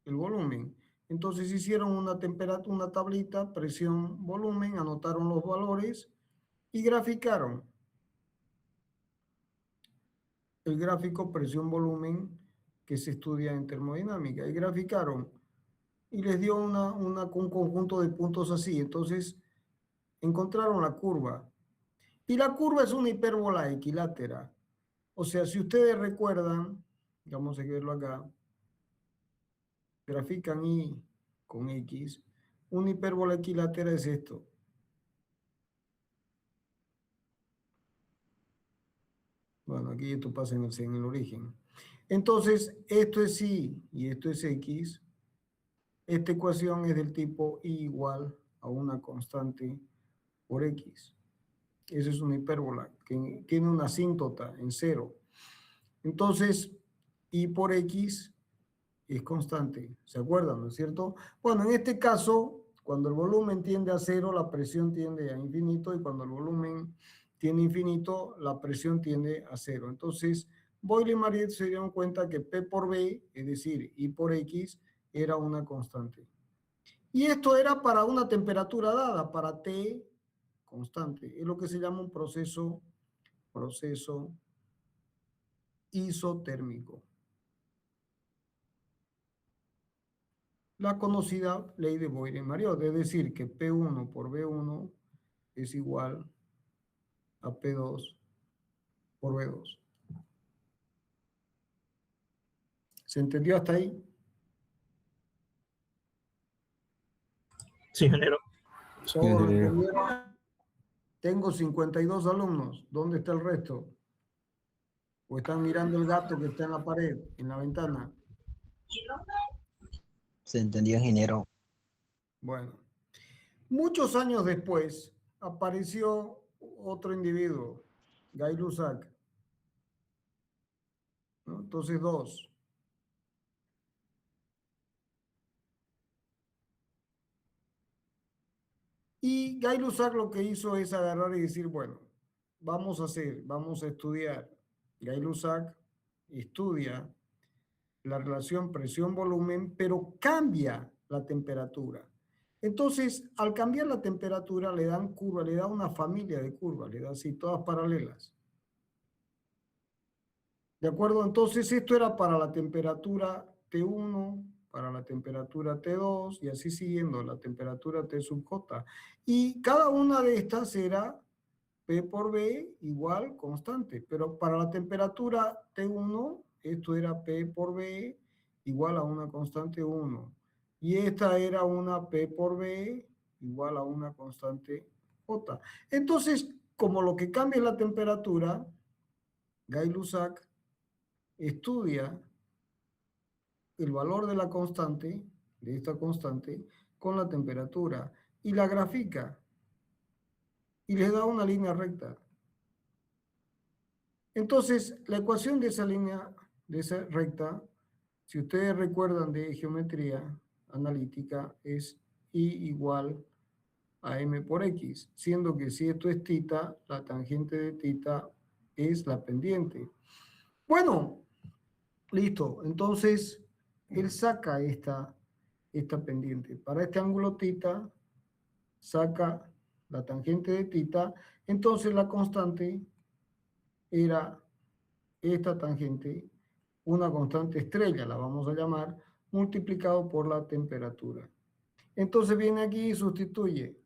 el volumen. Entonces hicieron una temperatura, una tablita, presión, volumen, anotaron los valores y graficaron el gráfico presión-volumen que se estudia en termodinámica. Y graficaron y les dio un conjunto de puntos así. Entonces encontraron la curva. Y la curva es una hipérbola equilátera. O sea, si ustedes recuerdan, vamos a verlo acá, grafican Y con X, una hipérbola equilátera es esto. Bueno, aquí esto pasa en el origen. Entonces, esto es y esto es x. Esta ecuación es del tipo y igual a una constante por x. Eso es una hipérbola que tiene una asíntota en 0. Entonces, y por x es constante. ¿Se acuerdan, no es cierto? Bueno, en este caso, cuando el volumen tiende a 0, la presión tiende a infinito, y cuando el volumen tiende a infinito, la presión tiende a 0. Entonces, Boyle y Mariette se dieron cuenta que P por B, es decir, I por X, era una constante. Y esto era para una temperatura dada, para T constante. Es lo que se llama un proceso isotérmico. La conocida ley de Boyle-Mariot, es decir, que P1 por B1 es igual a P2 por B2. ¿Se entendió hasta ahí? Sí, ingeniero. ¿Todos lo entendieron? Tengo 52 alumnos. ¿Dónde está el resto? ¿O están mirando el gato que está en la pared, en la ventana? Se entendió, ingeniero. Bueno, muchos años después apareció otro individuo, Gay-Lussac, ¿no? Entonces, dos. Y Gay-Lussac lo que hizo es agarrar y decir, bueno, vamos a estudiar. Gay-Lussac estudia la relación presión-volumen, pero cambia la temperatura. Entonces, al cambiar la temperatura, le dan curva, le da una familia de curvas, le da así, todas paralelas. ¿De acuerdo? Entonces, esto era para la temperatura T1, para la temperatura T2, y así siguiendo, la temperatura T sub J. Y cada una de estas era P por B igual constante, pero para la temperatura T1, esto era P por B igual a una constante 1. Y esta era una P por B igual a una constante J. Entonces, como lo que cambia es la temperatura, Gay-Lussac estudia el valor de la constante, de esta constante, con la temperatura, y la grafica, y le da una línea recta. Entonces, la ecuación de esa línea, de esa recta, si ustedes recuerdan de geometría analítica, es I igual a M por X, siendo que si esto es tita, la tangente de tita es la pendiente. Bueno, listo. Entonces, él saca esta pendiente. Para este ángulo tita, saca la tangente de tita. Entonces, la constante era esta tangente, una constante estrella, la vamos a llamar, multiplicado por la temperatura. Entonces viene aquí y sustituye.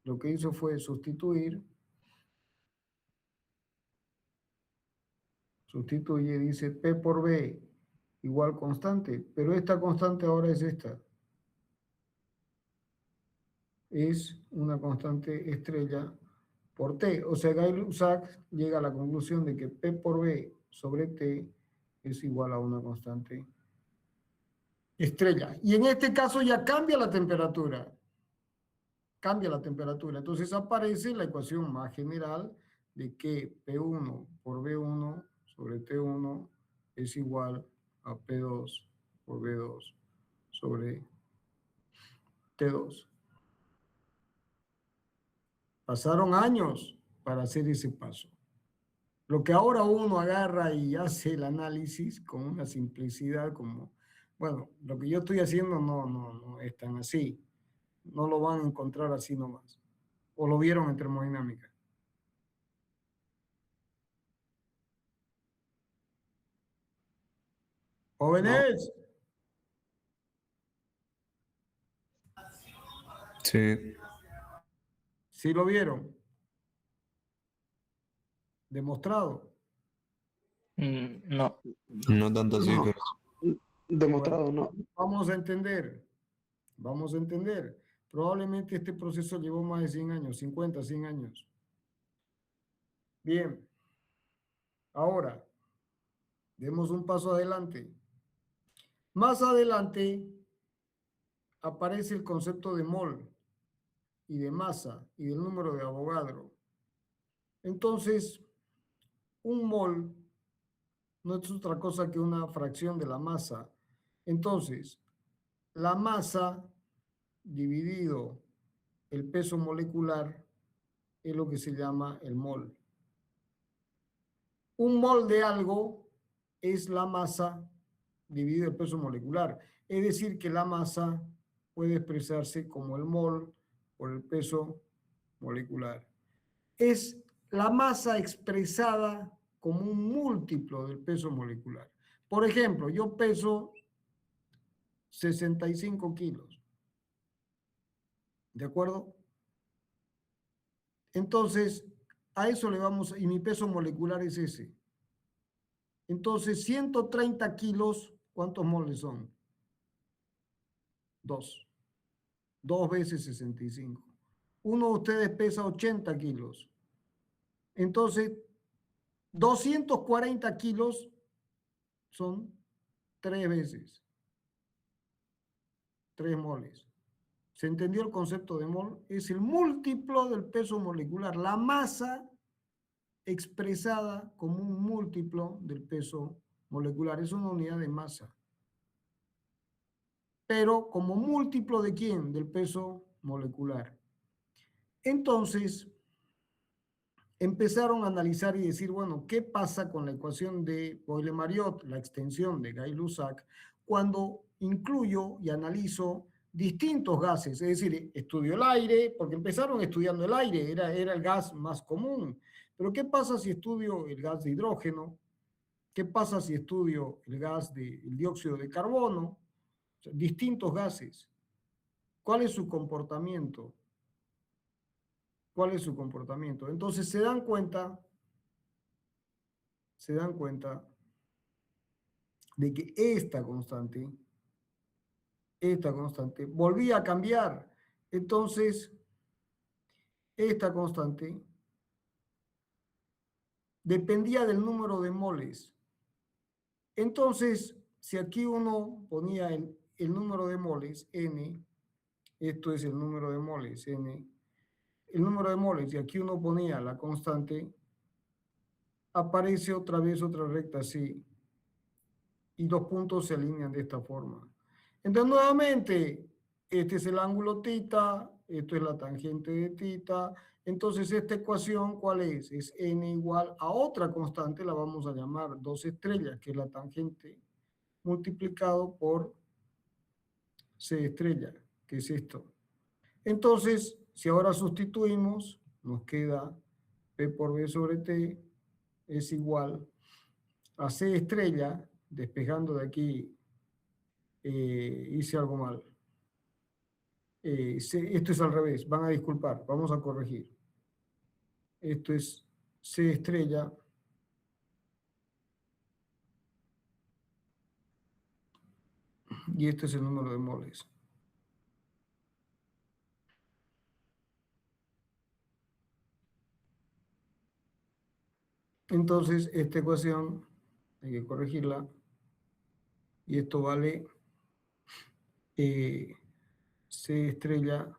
Lo que hizo fue sustituye, dice P por B igual constante, pero esta constante ahora es esta. Es una constante estrella por T. O sea, Gay-Lussac llega a la conclusión de que P por B sobre T es igual a una constante estrella. Y en este caso ya cambia la temperatura. Cambia la temperatura. Entonces aparece la ecuación más general de que P1 por B1 sobre T1 es igual a P2 por B2 sobre T2. Pasaron años para hacer ese paso. Lo que ahora uno agarra y hace el análisis con una simplicidad como, bueno, lo que yo estoy haciendo no es tan así. No lo van a encontrar así nomás. O lo vieron en termodinámica. Jóvenes, Sí. ¿sí lo vieron? Demostrado. No. No tanto así, No. pero Demostrado, no. Vamos a entender. Vamos a entender. Probablemente este proceso llevó más de 100 años, 50, 100 años. Bien. Ahora, Demos un paso adelante. Más adelante aparece el concepto de mol y de masa y del número de Avogadro. Entonces, un mol no es otra cosa que una fracción de la masa. Entonces, la masa dividido el peso molecular es lo que se llama el mol. Un mol de algo es la masa dividido el peso molecular. Es decir, que la masa puede expresarse como el mol por el peso molecular. Es la masa expresada como un múltiplo del peso molecular. Por ejemplo, yo peso 65 kilos. ¿De acuerdo? Entonces, a eso le vamos, y mi peso molecular es ese. Entonces, 130 kilos, ¿cuántos moles son? 2. 2 veces 65. Uno de ustedes pesa 80 kilos. Entonces, 240 kilos son 3 veces. 3 moles. ¿Se entendió el concepto de mol? Es el múltiplo del peso molecular. La masa expresada como un múltiplo del peso molecular. Es una unidad de masa. Pero como múltiplo ¿de quién? Del peso molecular. Entonces, empezaron a analizar y decir, bueno, ¿qué pasa con la ecuación de Boyle-Mariotte, la extensión de Gay-Lussac, cuando incluyo y analizo distintos gases? Es decir, estudio el aire, porque empezaron estudiando el aire, era el gas más común. Pero ¿qué pasa si estudio el gas de hidrógeno? ¿Qué pasa si estudio el gas del dióxido de carbono? O sea, distintos gases. ¿Cuál es su comportamiento? ¿Cuál es su comportamiento? Entonces se dan cuenta de que esta constante volvía a cambiar. Entonces, esta constante dependía del número de moles. Entonces, si aquí uno ponía el número de moles, n, esto es el número de moles, n, el número de moles, y aquí uno ponía la constante, aparece otra vez otra recta así, y los puntos se alinean de esta forma. Entonces, nuevamente, este es el ángulo θ, esto es la tangente de θ. Entonces, esta ecuación, ¿cuál es? Es n igual a otra constante, la vamos a llamar 2 estrellas, que es la tangente, multiplicado por c estrella, que es esto. Entonces, si ahora sustituimos, nos queda P por B sobre T es igual a C estrella, despejando de aquí, hice algo mal. Esto es al revés, van a disculpar, vamos a corregir. Esto es C estrella y este es el número de moles. Entonces, esta ecuación hay que corregirla y esto vale C estrella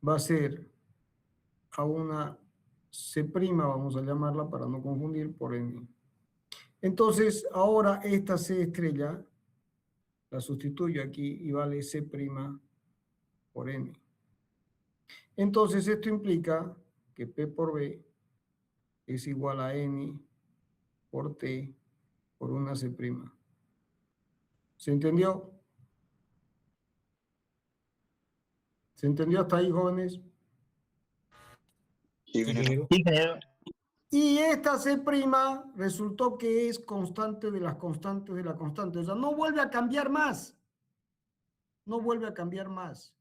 va a ser a una C', vamos a llamarla para no confundir, por N. Entonces, ahora esta C estrella la sustituyo aquí y vale C' por N. Entonces, esto implica que P por B es igual a N por T por una C'. ¿Se entendió? ¿Se entendió hasta ahí, jóvenes? Sí, ingeniero. Sí, ingeniero. Y esta C' resultó que es constante de las constantes de la constante. O sea, no vuelve a cambiar más. No vuelve a cambiar más.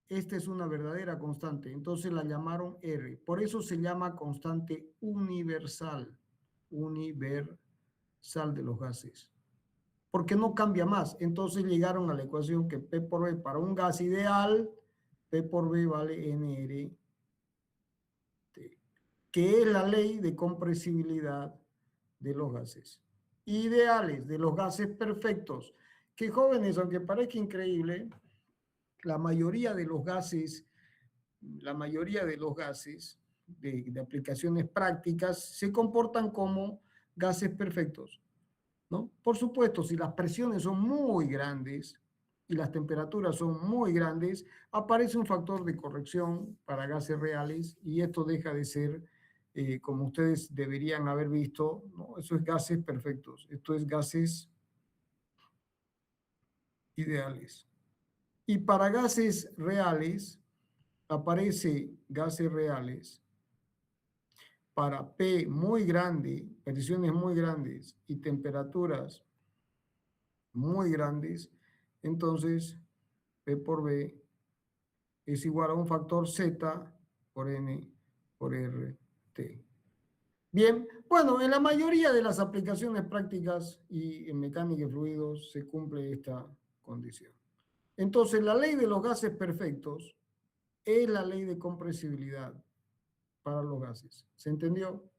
Esta es una verdadera constante. Entonces la llamaron R. Por eso se llama constante universal. Universal de los gases. Porque no cambia más. Entonces llegaron a la ecuación que P por B para un gas ideal, P por B vale NR, que es la ley de compresibilidad de los gases. ideales de los gases perfectos. Que jóvenes, aunque parezca increíble, la mayoría de los gases de aplicaciones prácticas se comportan como gases perfectos, ¿no? Por supuesto, si las presiones son muy grandes y las temperaturas son muy grandes, aparece un factor de corrección para gases reales y esto deja de ser, como ustedes deberían haber visto, ¿no? Eso es gases perfectos, esto es gases ideales. Y para gases reales, aparece gases reales para P muy grande, presiones muy grandes y temperaturas muy grandes, entonces P por B es igual a un factor Z por N por RT. Bien, bueno, en la mayoría de las aplicaciones prácticas y en mecánica de fluidos se cumple esta condición. Entonces, la ley de los gases perfectos es la ley de compresibilidad para los gases. ¿Se entendió?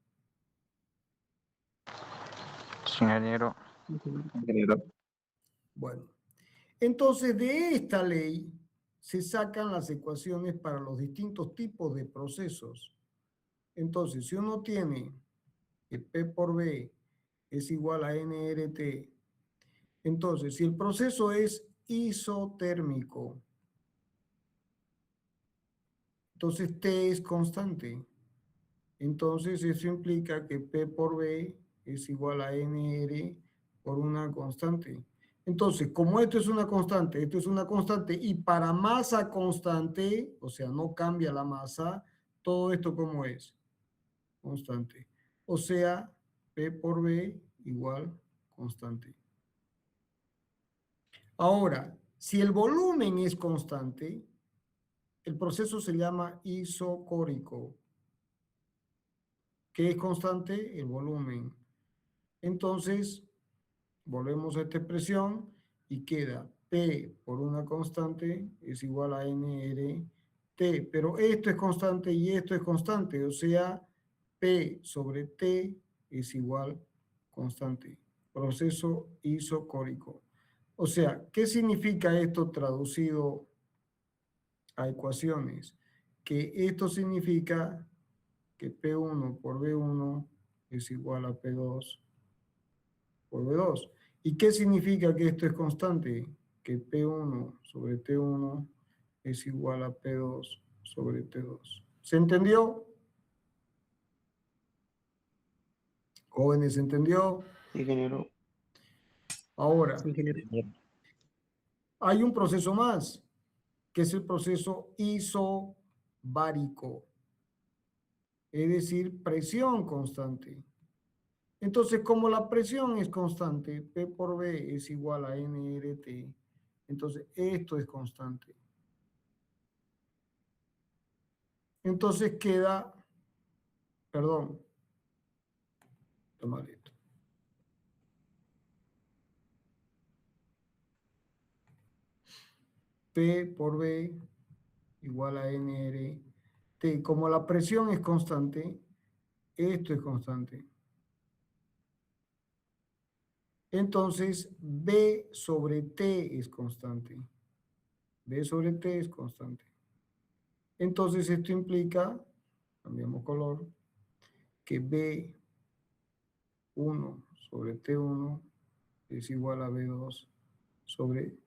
Sí, ingeniero. Ingeniero. Bueno, entonces de esta ley se sacan las ecuaciones para los distintos tipos de procesos. Entonces, si uno tiene que P por B es igual a nRT, entonces si el proceso es isotérmico, entonces T es constante. Entonces eso implica que P por B es igual a NR por una constante. Entonces, como esto es una constante y para masa constante, o sea, no cambia la masa, todo esto ¿cómo es? Constante. O sea, P por B igual constante. Ahora, si el volumen es constante, el proceso se llama isocórico. ¿Qué es constante? El volumen. Entonces, volvemos a esta expresión y queda P por una constante es igual a nRT. Pero esto es constante y esto es constante, o sea, P sobre T es igual constante. Proceso isocórico. O sea, ¿qué significa esto traducido a ecuaciones? Que esto significa que P1 por B1 es igual a P2 por B2. ¿Y qué significa que esto es constante? Que P1 sobre T1 es igual a P2 sobre T2. ¿Se entendió? Jóvenes, ¿se entendió? Ingeniero. Ahora, Ingeniero. hay un proceso más, que es el proceso isobárico, es decir, presión constante. Entonces, como la presión es constante, P por B es igual a nRT, entonces esto es constante. Entonces queda, perdón, tomar esto. P por B igual a nRT. Como la presión es constante, esto es constante. Entonces, B sobre T es constante. B sobre T es constante. Entonces, esto implica, cambiamos color, que B1 sobre T1 es igual a B2 sobre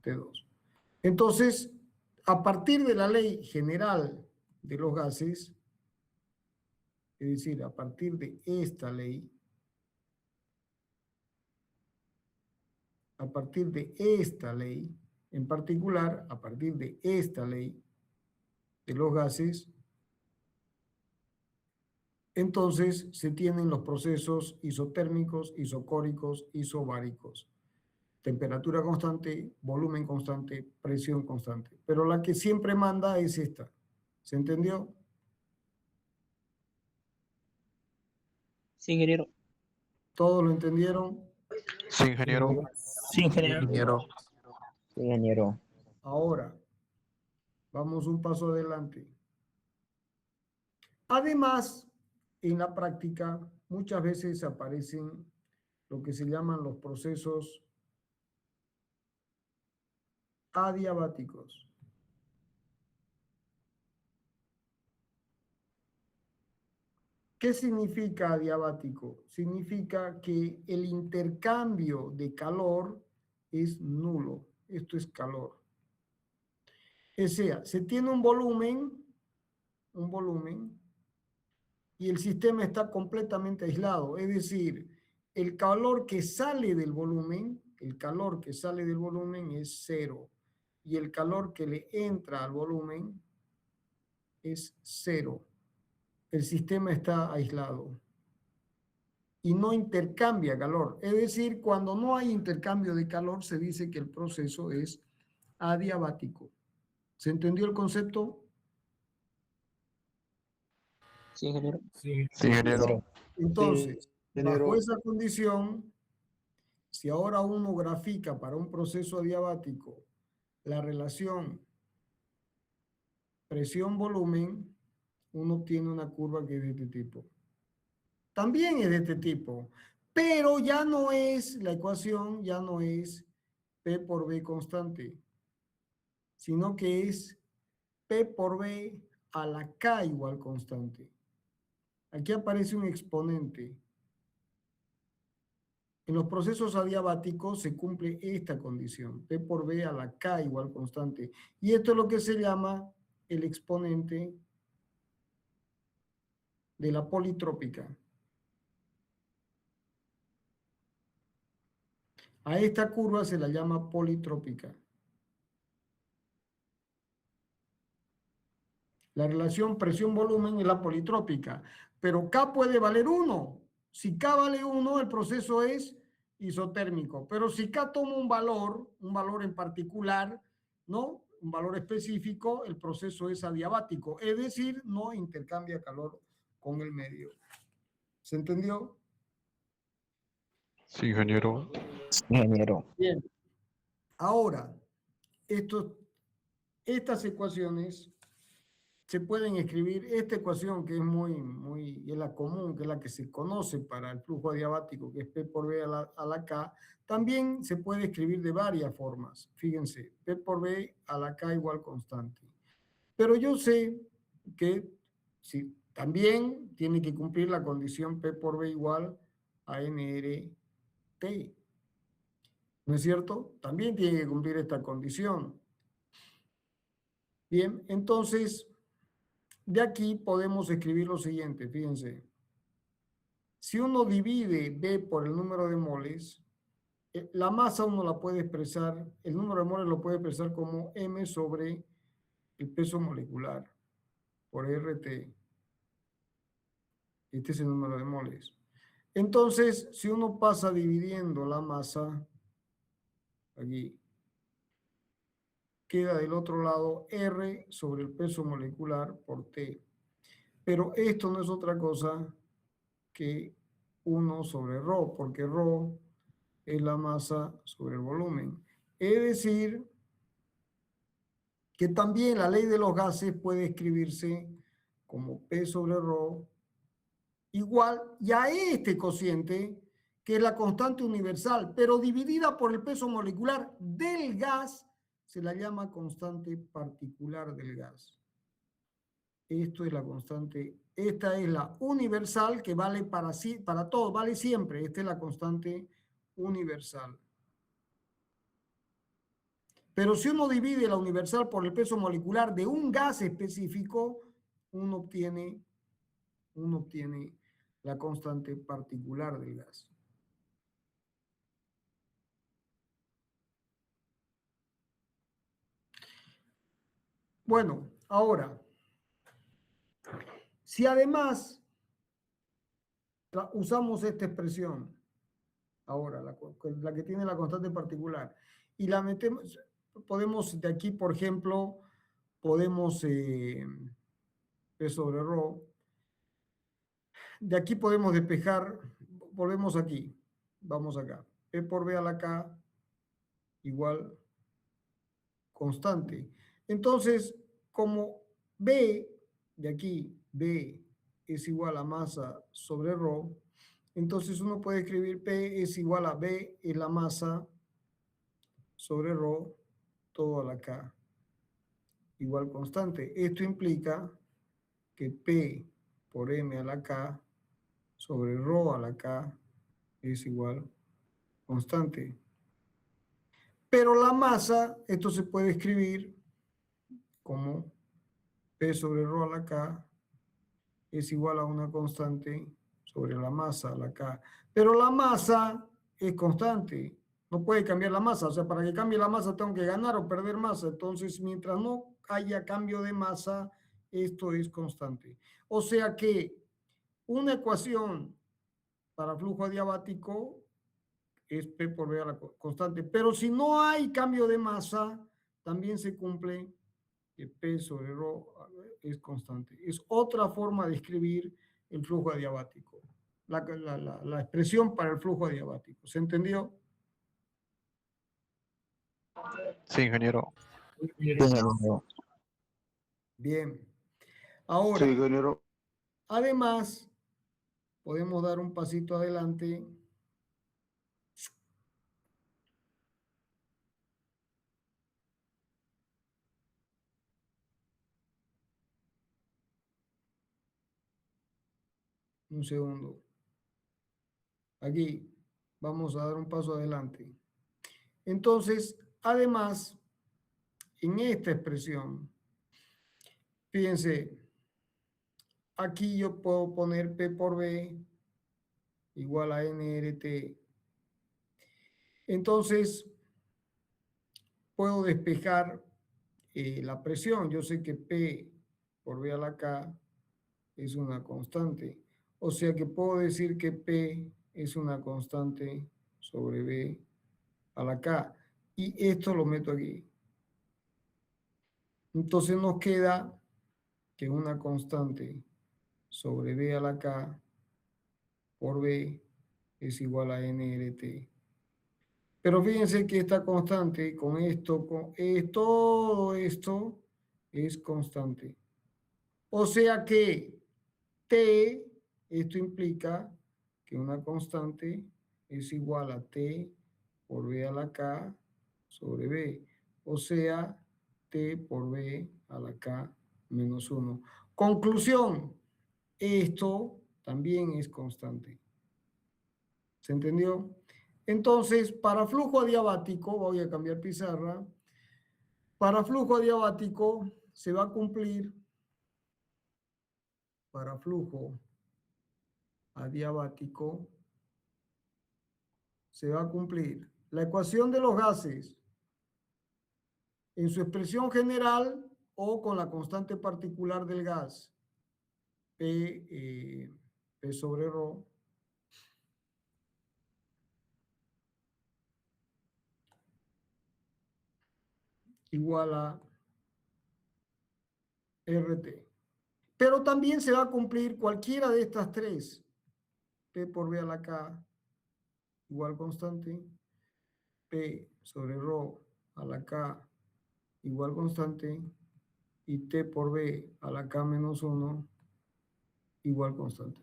T2. Entonces, a partir de la ley general de los gases, es decir, a partir de esta ley, en particular, a partir de esta ley de los gases, entonces se tienen los procesos isotérmicos, isocóricos, isobáricos. Temperatura constante, volumen constante, presión constante. Pero la que siempre manda es esta. ¿Se entendió? Sí, ingeniero. ¿Todos lo entendieron? Sí, ingeniero. Sí, ingeniero. Ingeniero. Sí, ingeniero. Ahora, vamos un paso adelante. Además, en la práctica, muchas veces aparecen lo que se llaman los procesos adiabáticos. ¿Qué significa adiabático? Significa que el intercambio de calor es nulo. Esto es calor. O sea, se tiene un volumen, y el sistema está completamente aislado. Es decir, el calor que sale del volumen, es cero. Y el calor que le entra al volumen es cero. El sistema está aislado y no intercambia calor. Es decir, cuando no hay intercambio de calor, se dice que el proceso es adiabático. ¿Se entendió el concepto? Sí, ingeniero. Sí, ingeniero. Entonces, ingeniero. bajo esa condición, si ahora uno grafica para un proceso adiabático la relación presión-volumen, uno obtiene una curva que es de este tipo. También es de este tipo, pero ya no es, la ecuación ya no es P por B constante, sino que es P por B a la K igual constante. Aquí aparece un exponente. En los procesos adiabáticos se cumple esta condición, P por B a la K igual constante. Y esto es lo que se llama el exponente de la politrópica. A esta curva se la llama politrópica. La relación presión-volumen es la politrópica, pero K puede valer 1. Si K vale 1, el proceso es isotérmico, pero si K toma un valor en particular, ¿no? Un valor específico, el proceso es adiabático, es decir, no intercambia calor con el medio. ¿Se entendió? Sí, ingeniero. Sí, ingeniero. Bien. Ahora, estas ecuaciones se pueden escribir, esta ecuación que es es la común, que es la que se conoce para el flujo adiabático, que es P por B a la K, también se puede escribir de varias formas. Fíjense, P por B a la K igual constante. Pero yo sé que si, también tiene que cumplir la condición P por B igual a nRT. ¿No es cierto? También tiene que cumplir esta condición. Bien, entonces, de aquí podemos escribir lo siguiente, fíjense. Si uno divide B por el número de moles, la masa uno la puede expresar, el número de moles lo puede expresar como M sobre el peso molecular por RT. Este es el número de moles. Entonces, si uno pasa dividiendo la masa, aquí, queda del otro lado R sobre el peso molecular por T. Pero esto no es otra cosa que 1 sobre ρ, porque ρ es la masa sobre el volumen. Es decir, que también la ley de los gases puede escribirse como P sobre ρ igual, y a este cociente, que es la constante universal, pero dividida por el peso molecular del gas, se la llama constante particular del gas. Esto es la constante, esta es la universal que vale para todo, vale siempre. Esta es la constante universal. Pero si uno divide la universal por el peso molecular de un gas específico, uno obtiene la constante particular del gas. Bueno, ahora, si además usamos esta expresión, ahora, la que tiene la constante particular, y la metemos, podemos de aquí, por ejemplo, podemos P sobre ρ, de aquí podemos despejar, volvemos aquí, vamos acá, P por B a la K igual constante. Entonces, como B, de aquí, B es igual a masa sobre ρ, Entonces uno puede escribir P es igual a B es la masa sobre ρ todo a la K igual constante. Esto implica que P por M a la K sobre ρ a la K es igual constante. Pero la masa, esto se puede escribir como P sobre ρ a la K es igual a una constante sobre la masa a la K. Pero la masa es constante. No puede cambiar la masa. O sea, para que cambie la masa tengo que ganar o perder masa. Entonces, mientras no haya cambio de masa, esto es constante. O sea que una ecuación para flujo adiabático es P por B a la constante. Pero si no hay cambio de masa, también se cumple que P sobre ρ es constante. Es otra forma de escribir el flujo adiabático. La expresión para el flujo adiabático. ¿Se entendió? Sí, ingeniero. Sí, ingeniero. Bien. Sí, Ahora, ingeniero. además, podemos dar un pasito adelante. Un segundo. Aquí vamos a dar un paso adelante. Entonces, además, en esta expresión, fíjense, aquí yo puedo poner P por B igual a nRT. Entonces, puedo despejar la presión. Yo sé que P por B a la K es una constante. O sea que puedo decir que P es una constante sobre B a la K. Y esto lo meto aquí. Entonces nos queda que una constante sobre B a la K por B es igual a nRT. Pero fíjense que esta constante con esto, todo esto es constante. O sea que T, esto implica que una constante es igual a T por B a la K sobre B. O sea, T por B a la K menos 1. Conclusión, esto también es constante. ¿Se entendió? Entonces, para flujo adiabático, voy a cambiar pizarra, para flujo adiabático se va a cumplir, para flujo adiabático se va a cumplir la ecuación de los gases en su expresión general o con la constante particular del gas, P sobre ρ, igual a RT. Pero también se va a cumplir cualquiera de estas tres, P por B a la K igual constante, P sobre ρ a la K igual constante y T por B a la K menos 1 igual constante.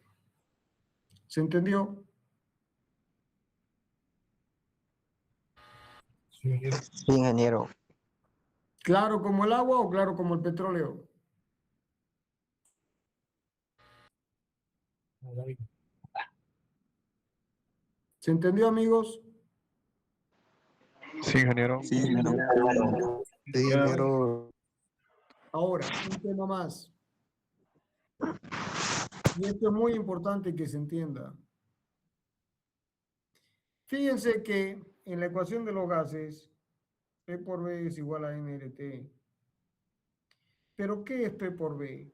¿Se entendió? Sí, ingeniero. ¿Claro como el agua o claro como el petróleo? ¿Se entendió, amigos? Sí, ingeniero. Sí, ingeniero. Sí, ingeniero. Ahora, un tema más. Y esto es muy importante que se entienda. Fíjense que en la ecuación de los gases, P por B es igual a nRT. ¿Pero qué es P por B?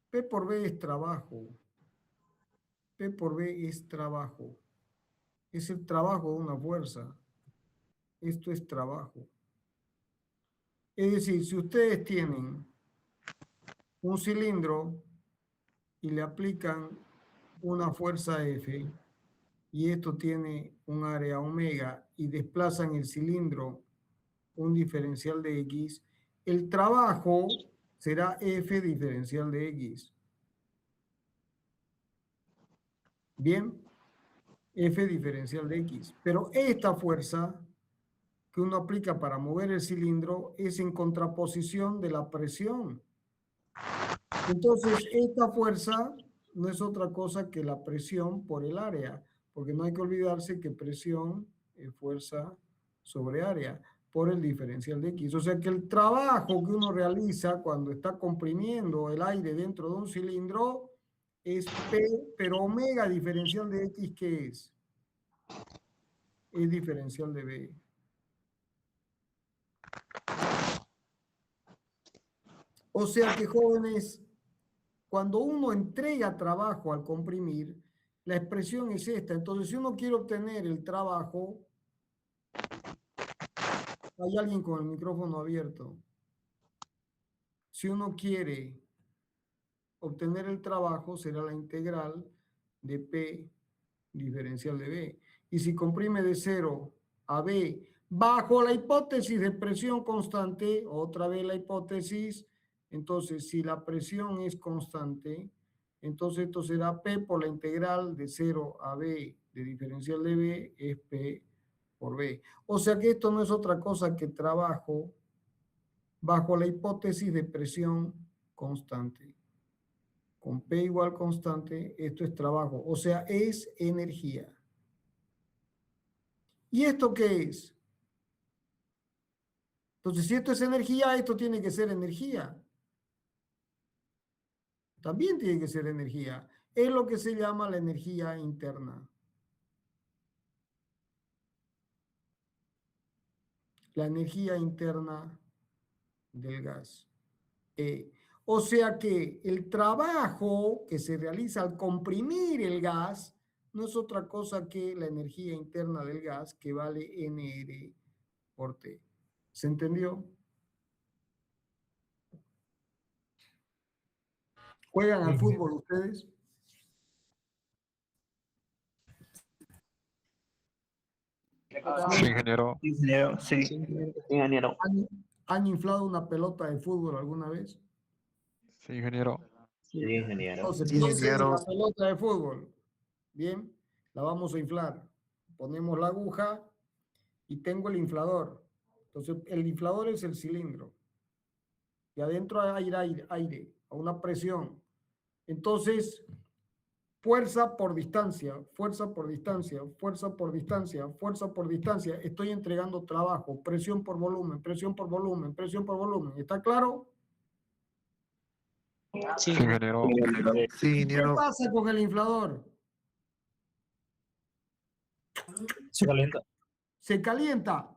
P por B es trabajo. P por B es trabajo. Es el trabajo de una fuerza. Esto es trabajo. Es decir, si ustedes tienen un cilindro y le aplican una fuerza F y esto tiene un área omega y desplazan el cilindro un diferencial de X, el trabajo será F diferencial de X. Bien, F diferencial de X. Pero esta fuerza que uno aplica para mover el cilindro es en contraposición de la presión. Entonces, esta fuerza no es otra cosa que la presión por el área, porque no hay que olvidarse que presión es fuerza sobre área por el diferencial de X. O sea que el trabajo que uno realiza cuando está comprimiendo el aire dentro de un cilindro es P, pero omega diferencial de X, ¿qué es? Es diferencial de B. O sea que, jóvenes, cuando uno entrega trabajo al comprimir, la expresión es esta. Entonces, si uno quiere obtener el trabajo, hay alguien con el micrófono abierto. Si uno quiere obtener el trabajo, será la integral de P diferencial de B. Y si comprime de 0 a B, bajo la hipótesis de presión constante, otra vez la hipótesis, entonces si la presión es constante, entonces esto será P por la integral de 0 a B de diferencial de B es P por B. O sea que esto no es otra cosa que trabajo bajo la hipótesis de presión constante. Con P igual constante, esto es trabajo, o sea, es energía. ¿Y esto qué es? Entonces, si esto es energía, esto tiene que ser energía. También tiene que ser energía. Es lo que se llama la energía interna. La energía interna del gas. O sea que el trabajo que se realiza al comprimir el gas no es otra cosa que la energía interna del gas, que vale NR por T. ¿Se entendió? ¿Juegan al fútbol ustedes? Sí, ingeniero. Ingeniero, sí. Ingeniero. ¿Han inflado una pelota de fútbol alguna vez? Sí, ingeniero. Sí, ingeniero. Entonces, Sí, piensen en ingeniero. la pelota de fútbol. Bien, la vamos a inflar. Ponemos la aguja y tengo el inflador. Entonces, el inflador es el cilindro. Y adentro hay aire a una presión. Entonces, fuerza por distancia, fuerza por distancia, fuerza por distancia, fuerza por distancia. Estoy entregando trabajo, presión por volumen, presión por volumen, presión por volumen. ¿Está claro? Sí, ingeniero. Sí, ¿Y qué ingeniero. pasa con el inflador? Se calienta. Se calienta,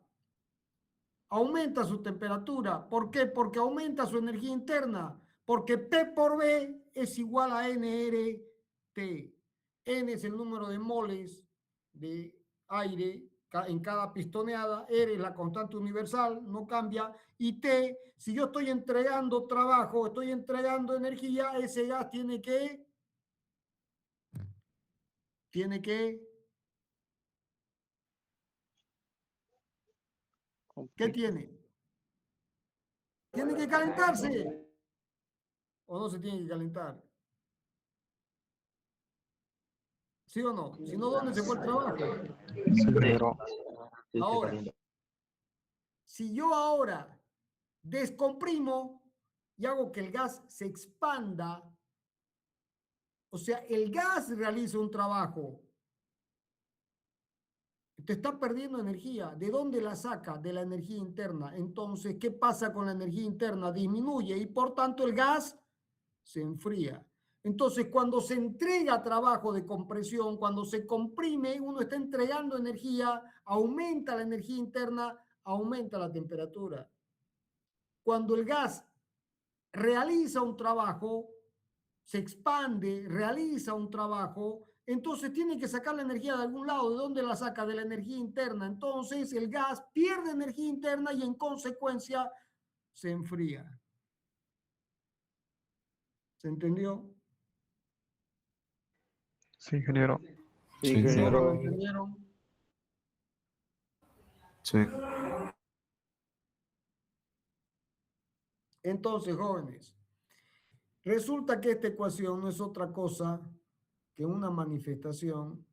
aumenta su temperatura. ¿Por qué? Porque aumenta su energía interna. Porque P por B es igual a nRT. N es el número de moles de aire en cada pistoneada. R es la constante universal, no cambia. Y T, si yo estoy entregando trabajo, estoy entregando energía, ese gas tiene que ¿qué tiene? Tiene que calentarse. ¿O no se tiene que calentar? ¿Sí o no? Si no, ¿dónde se fue el trabajo? Sí, ingeniero. Ahora, si yo ahora descomprimo y hago que el gas se expanda, o sea, el gas realiza un trabajo, te está perdiendo energía. ¿De dónde la saca? De la energía interna. Entonces, ¿qué pasa con la energía interna? Disminuye y por tanto el gas se enfría. Entonces, cuando se entrega trabajo de compresión, cuando se comprime, uno está entregando energía, aumenta la energía interna, aumenta la temperatura. Cuando el gas realiza un trabajo, se expande, realiza un trabajo, entonces tiene que sacar la energía de algún lado. ¿De dónde la saca? De la energía interna. Entonces el gas pierde energía interna y en consecuencia se enfría. ¿Se entendió? Sí, ingeniero. Sí, ¿Cómo lo ingeniero. entendieron? Sí. Entonces, jóvenes, resulta que esta ecuación no es otra cosa que una manifestación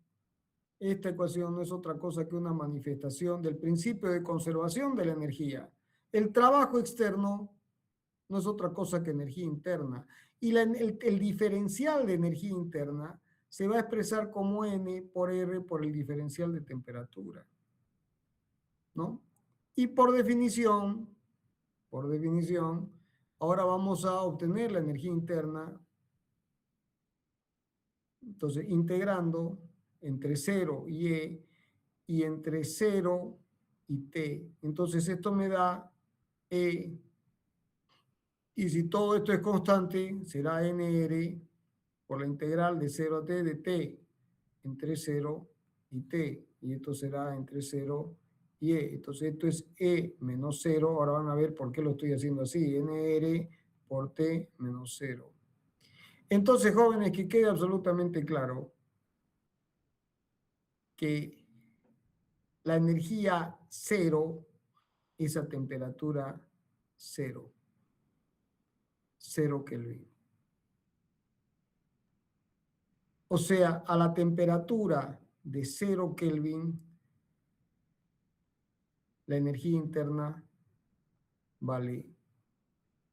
Esta ecuación no es otra cosa que una manifestación del principio de conservación de la energía. El trabajo externo no es otra cosa que energía interna. Y el diferencial de energía interna se va a expresar como N por R por el diferencial de temperatura, ¿no? Y por definición, ahora vamos a obtener la energía interna. Entonces, integrando entre 0 y E y entre 0 y T. Entonces, esto me da E. Y si todo esto es constante, será NR por la integral de 0 a T de T entre 0 y T. Y esto será entre 0 y E. Entonces, esto es E menos 0. Ahora van a ver por qué lo estoy haciendo así. NR por T menos 0. Entonces, jóvenes, que quede absolutamente claro que la energía 0 es a temperatura 0. 0 Kelvin. O sea, a la temperatura de 0 Kelvin, la energía interna vale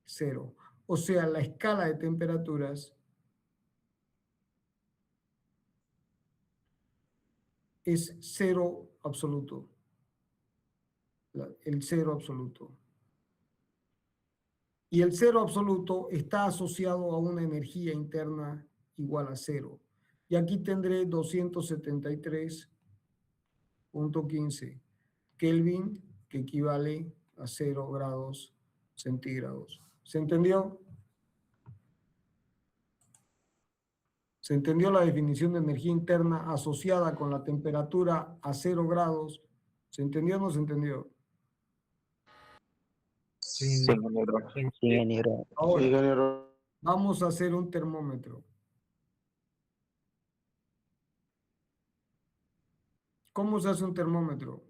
0. O sea, la escala de temperaturas es 0 absoluto. El 0 absoluto. Y el 0 absoluto está asociado a una energía interna igual a 0. Y aquí tendré 273.15 Kelvin, que equivale a 0 grados centígrados. ¿Se entendió? ¿Se entendió la definición de energía interna asociada con la temperatura a 0 grados? ¿Se entendió o no se entendió? Sí, Sí, ingeniero. Sí, ingeniero. Ahora, Sí, ingeniero. vamos a hacer un termómetro. ¿Cómo se hace un termómetro?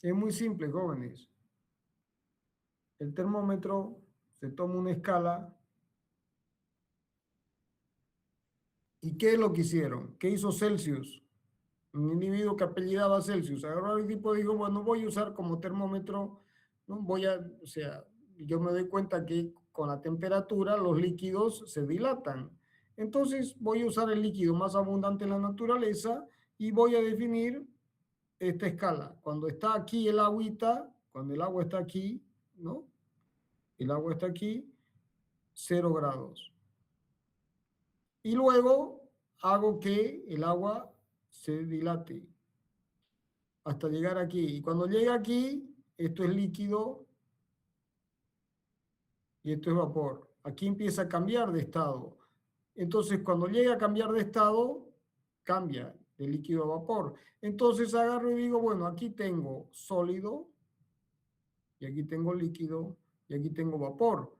Es muy simple, jóvenes. El termómetro se toma una escala. ¿Y qué es lo que hicieron? ¿Qué hizo Celsius? Un individuo que apellidaba Celsius. Agarró el tipo y dijo, bueno, voy a usar como termómetro, ¿no? O sea, yo me doy cuenta que con la temperatura los líquidos se dilatan. Entonces voy a usar el líquido más abundante en la naturaleza y voy a definir esta escala. Cuando está aquí el agüita, cuando el agua está aquí, ¿no? El agua está aquí, 0 grados. Y luego hago que el agua se dilate hasta llegar aquí. Y cuando llega aquí, esto es líquido y esto es vapor. Aquí empieza a cambiar de estado. Entonces, cuando llega a cambiar de estado, cambia de líquido a vapor. Entonces agarro y digo, bueno, aquí tengo sólido, y aquí tengo líquido, y aquí tengo vapor.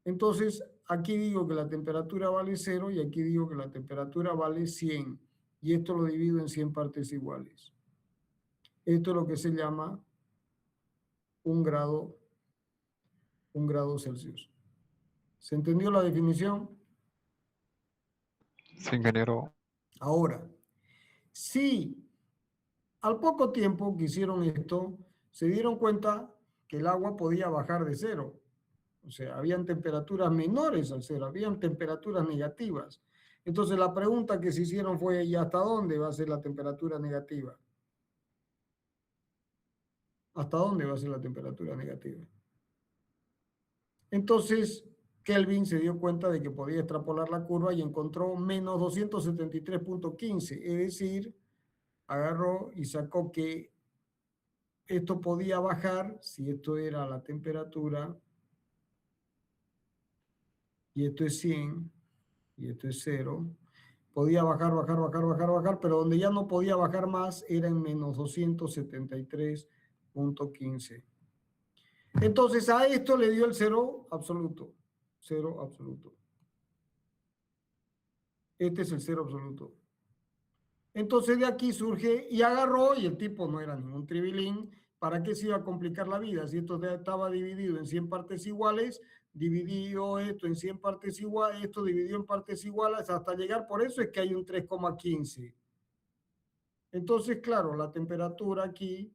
Entonces, aquí digo que la temperatura vale 0 y aquí digo que la temperatura vale 100. Y esto lo divido en 100 partes iguales. Esto es lo que se llama 1 grado Celsius. ¿Se entendió la definición? Sí, ingeniero. Ahora, si al poco tiempo que hicieron esto, se dieron cuenta que el agua podía bajar de 0. O sea, habían temperaturas menores al 0, habían temperaturas negativas. Entonces la pregunta que se hicieron fue, ¿y hasta dónde va a ser la temperatura negativa? ¿Hasta dónde va a ser la temperatura negativa? Entonces, Kelvin se dio cuenta de que podía extrapolar la curva y encontró menos 273.15, es decir, agarró y sacó que esto podía bajar, si esto era la temperatura, y esto es 100, y esto es 0, podía bajar, pero donde ya no podía bajar más era en menos 273.15. Entonces a esto le dio el 0 absoluto. 0 absoluto. Este es el 0 absoluto. Entonces de aquí surge y agarró, y el tipo no era ningún tribilín, ¿para qué se iba a complicar la vida? Si esto estaba dividido en 100 partes iguales, dividió esto en 100 partes iguales, esto dividió en partes iguales hasta llegar, por eso es que hay un 3,15. Entonces, claro, la temperatura aquí,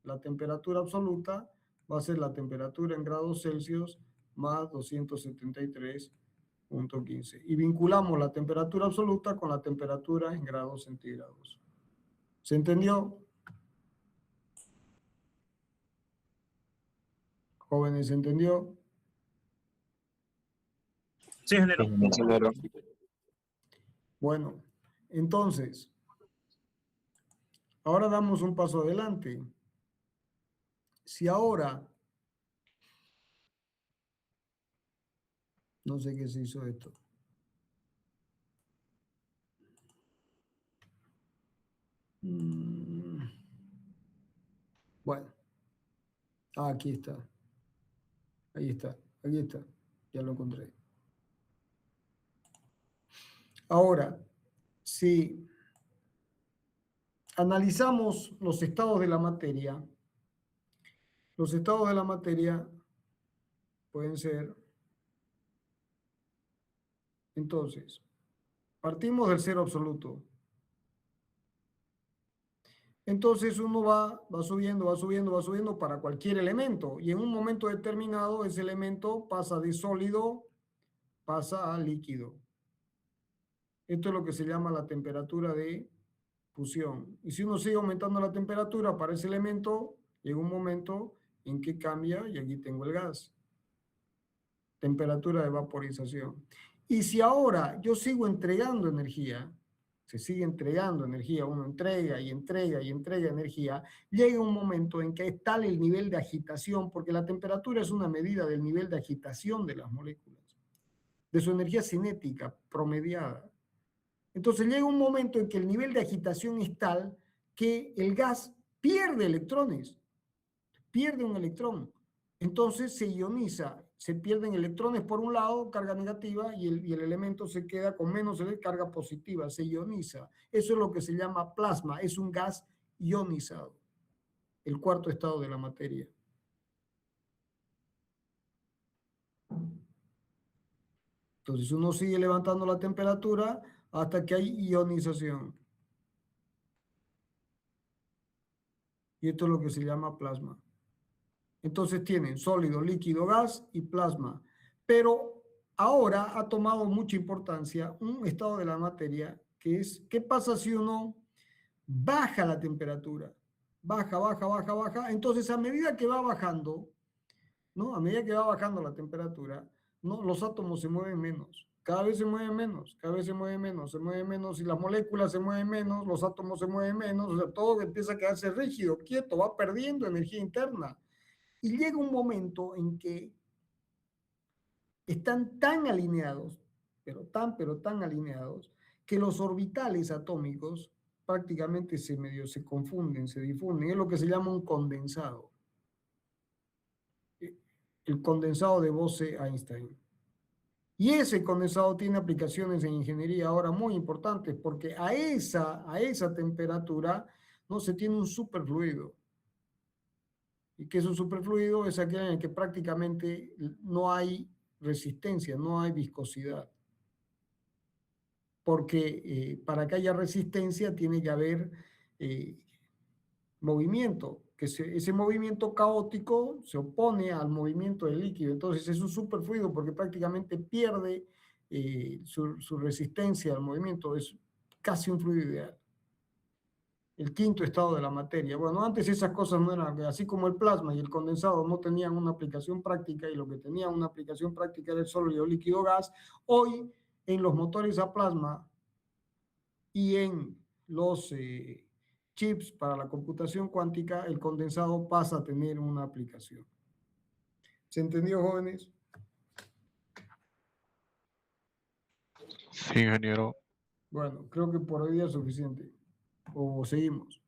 la temperatura absoluta, va a ser la temperatura en grados Celsius más 273.15. Y vinculamos la temperatura absoluta con la temperatura en grados centígrados. ¿Se entendió? Jóvenes, ¿se entendió? Sí, ingeniero. Sí, ingeniero. Bueno, entonces, ahora damos un paso adelante. Si ahora, no sé qué se hizo esto. Bueno, aquí está. Ahí está, aquí está. Ya lo encontré. Ahora, si analizamos los estados de la materia pueden ser, entonces, partimos del cero absoluto. Entonces uno va subiendo para cualquier elemento y en un momento determinado ese elemento pasa de sólido, pasa a líquido. Esto es lo que se llama la temperatura de fusión. Y si uno sigue aumentando la temperatura para ese elemento, llega un momento en que cambia y aquí tengo el gas. Temperatura de vaporización. Y si ahora yo sigo entregando energía, se sigue entregando energía, uno entrega y entrega y entrega energía, llega un momento en que es tal el nivel de agitación, porque la temperatura es una medida del nivel de agitación de las moléculas, de su energía cinética promediada. Entonces llega un momento en que el nivel de agitación es tal que el gas pierde electrones, pierde un electrón. Entonces se ioniza, se pierden electrones por un lado, carga negativa, y el elemento se queda con menos carga positiva, se ioniza. Eso es lo que se llama plasma, es un gas ionizado, el cuarto estado de la materia. Entonces uno sigue levantando la temperatura hasta que hay ionización. Y esto es lo que se llama plasma. Entonces tienen sólido, líquido, gas y plasma. Pero ahora ha tomado mucha importancia un estado de la materia que es, ¿qué pasa si uno baja la temperatura? Baja. Entonces a medida que va bajando, ¿no? A medida que va bajando la temperatura, ¿no? Los átomos se mueven menos. Cada vez se mueven menos, cada vez se mueven menos, y las moléculas se mueven menos, los átomos se mueven menos, o sea, todo empieza a quedarse rígido, quieto, va perdiendo energía interna. Y llega un momento en que están tan alineados, pero tan alineados, que los orbitales atómicos prácticamente se confunden, se difunden. Es lo que se llama un condensado. El condensado de Bose-Einstein. Y ese condensado tiene aplicaciones en ingeniería ahora muy importantes, porque a esa temperatura no se tiene un superfluido. ¿Y qué es un superfluido? Es aquel en el que prácticamente no hay resistencia, no hay viscosidad. Porque para que haya resistencia tiene que haber movimiento, que ese movimiento caótico se opone al movimiento del líquido. Entonces es un superfluido porque prácticamente pierde su resistencia al movimiento, es casi un fluido ideal. El quinto estado de la materia. Bueno, antes esas cosas no eran, así como el plasma y el condensado no tenían una aplicación práctica, y lo que tenía una aplicación práctica era el sólido, líquido, gas. Hoy, en los motores a plasma y en los chips para la computación cuántica, el condensado pasa a tener una aplicación. ¿Se entendió, jóvenes? Sí, ingeniero. Bueno, creo que por hoy día es suficiente. O seguimos.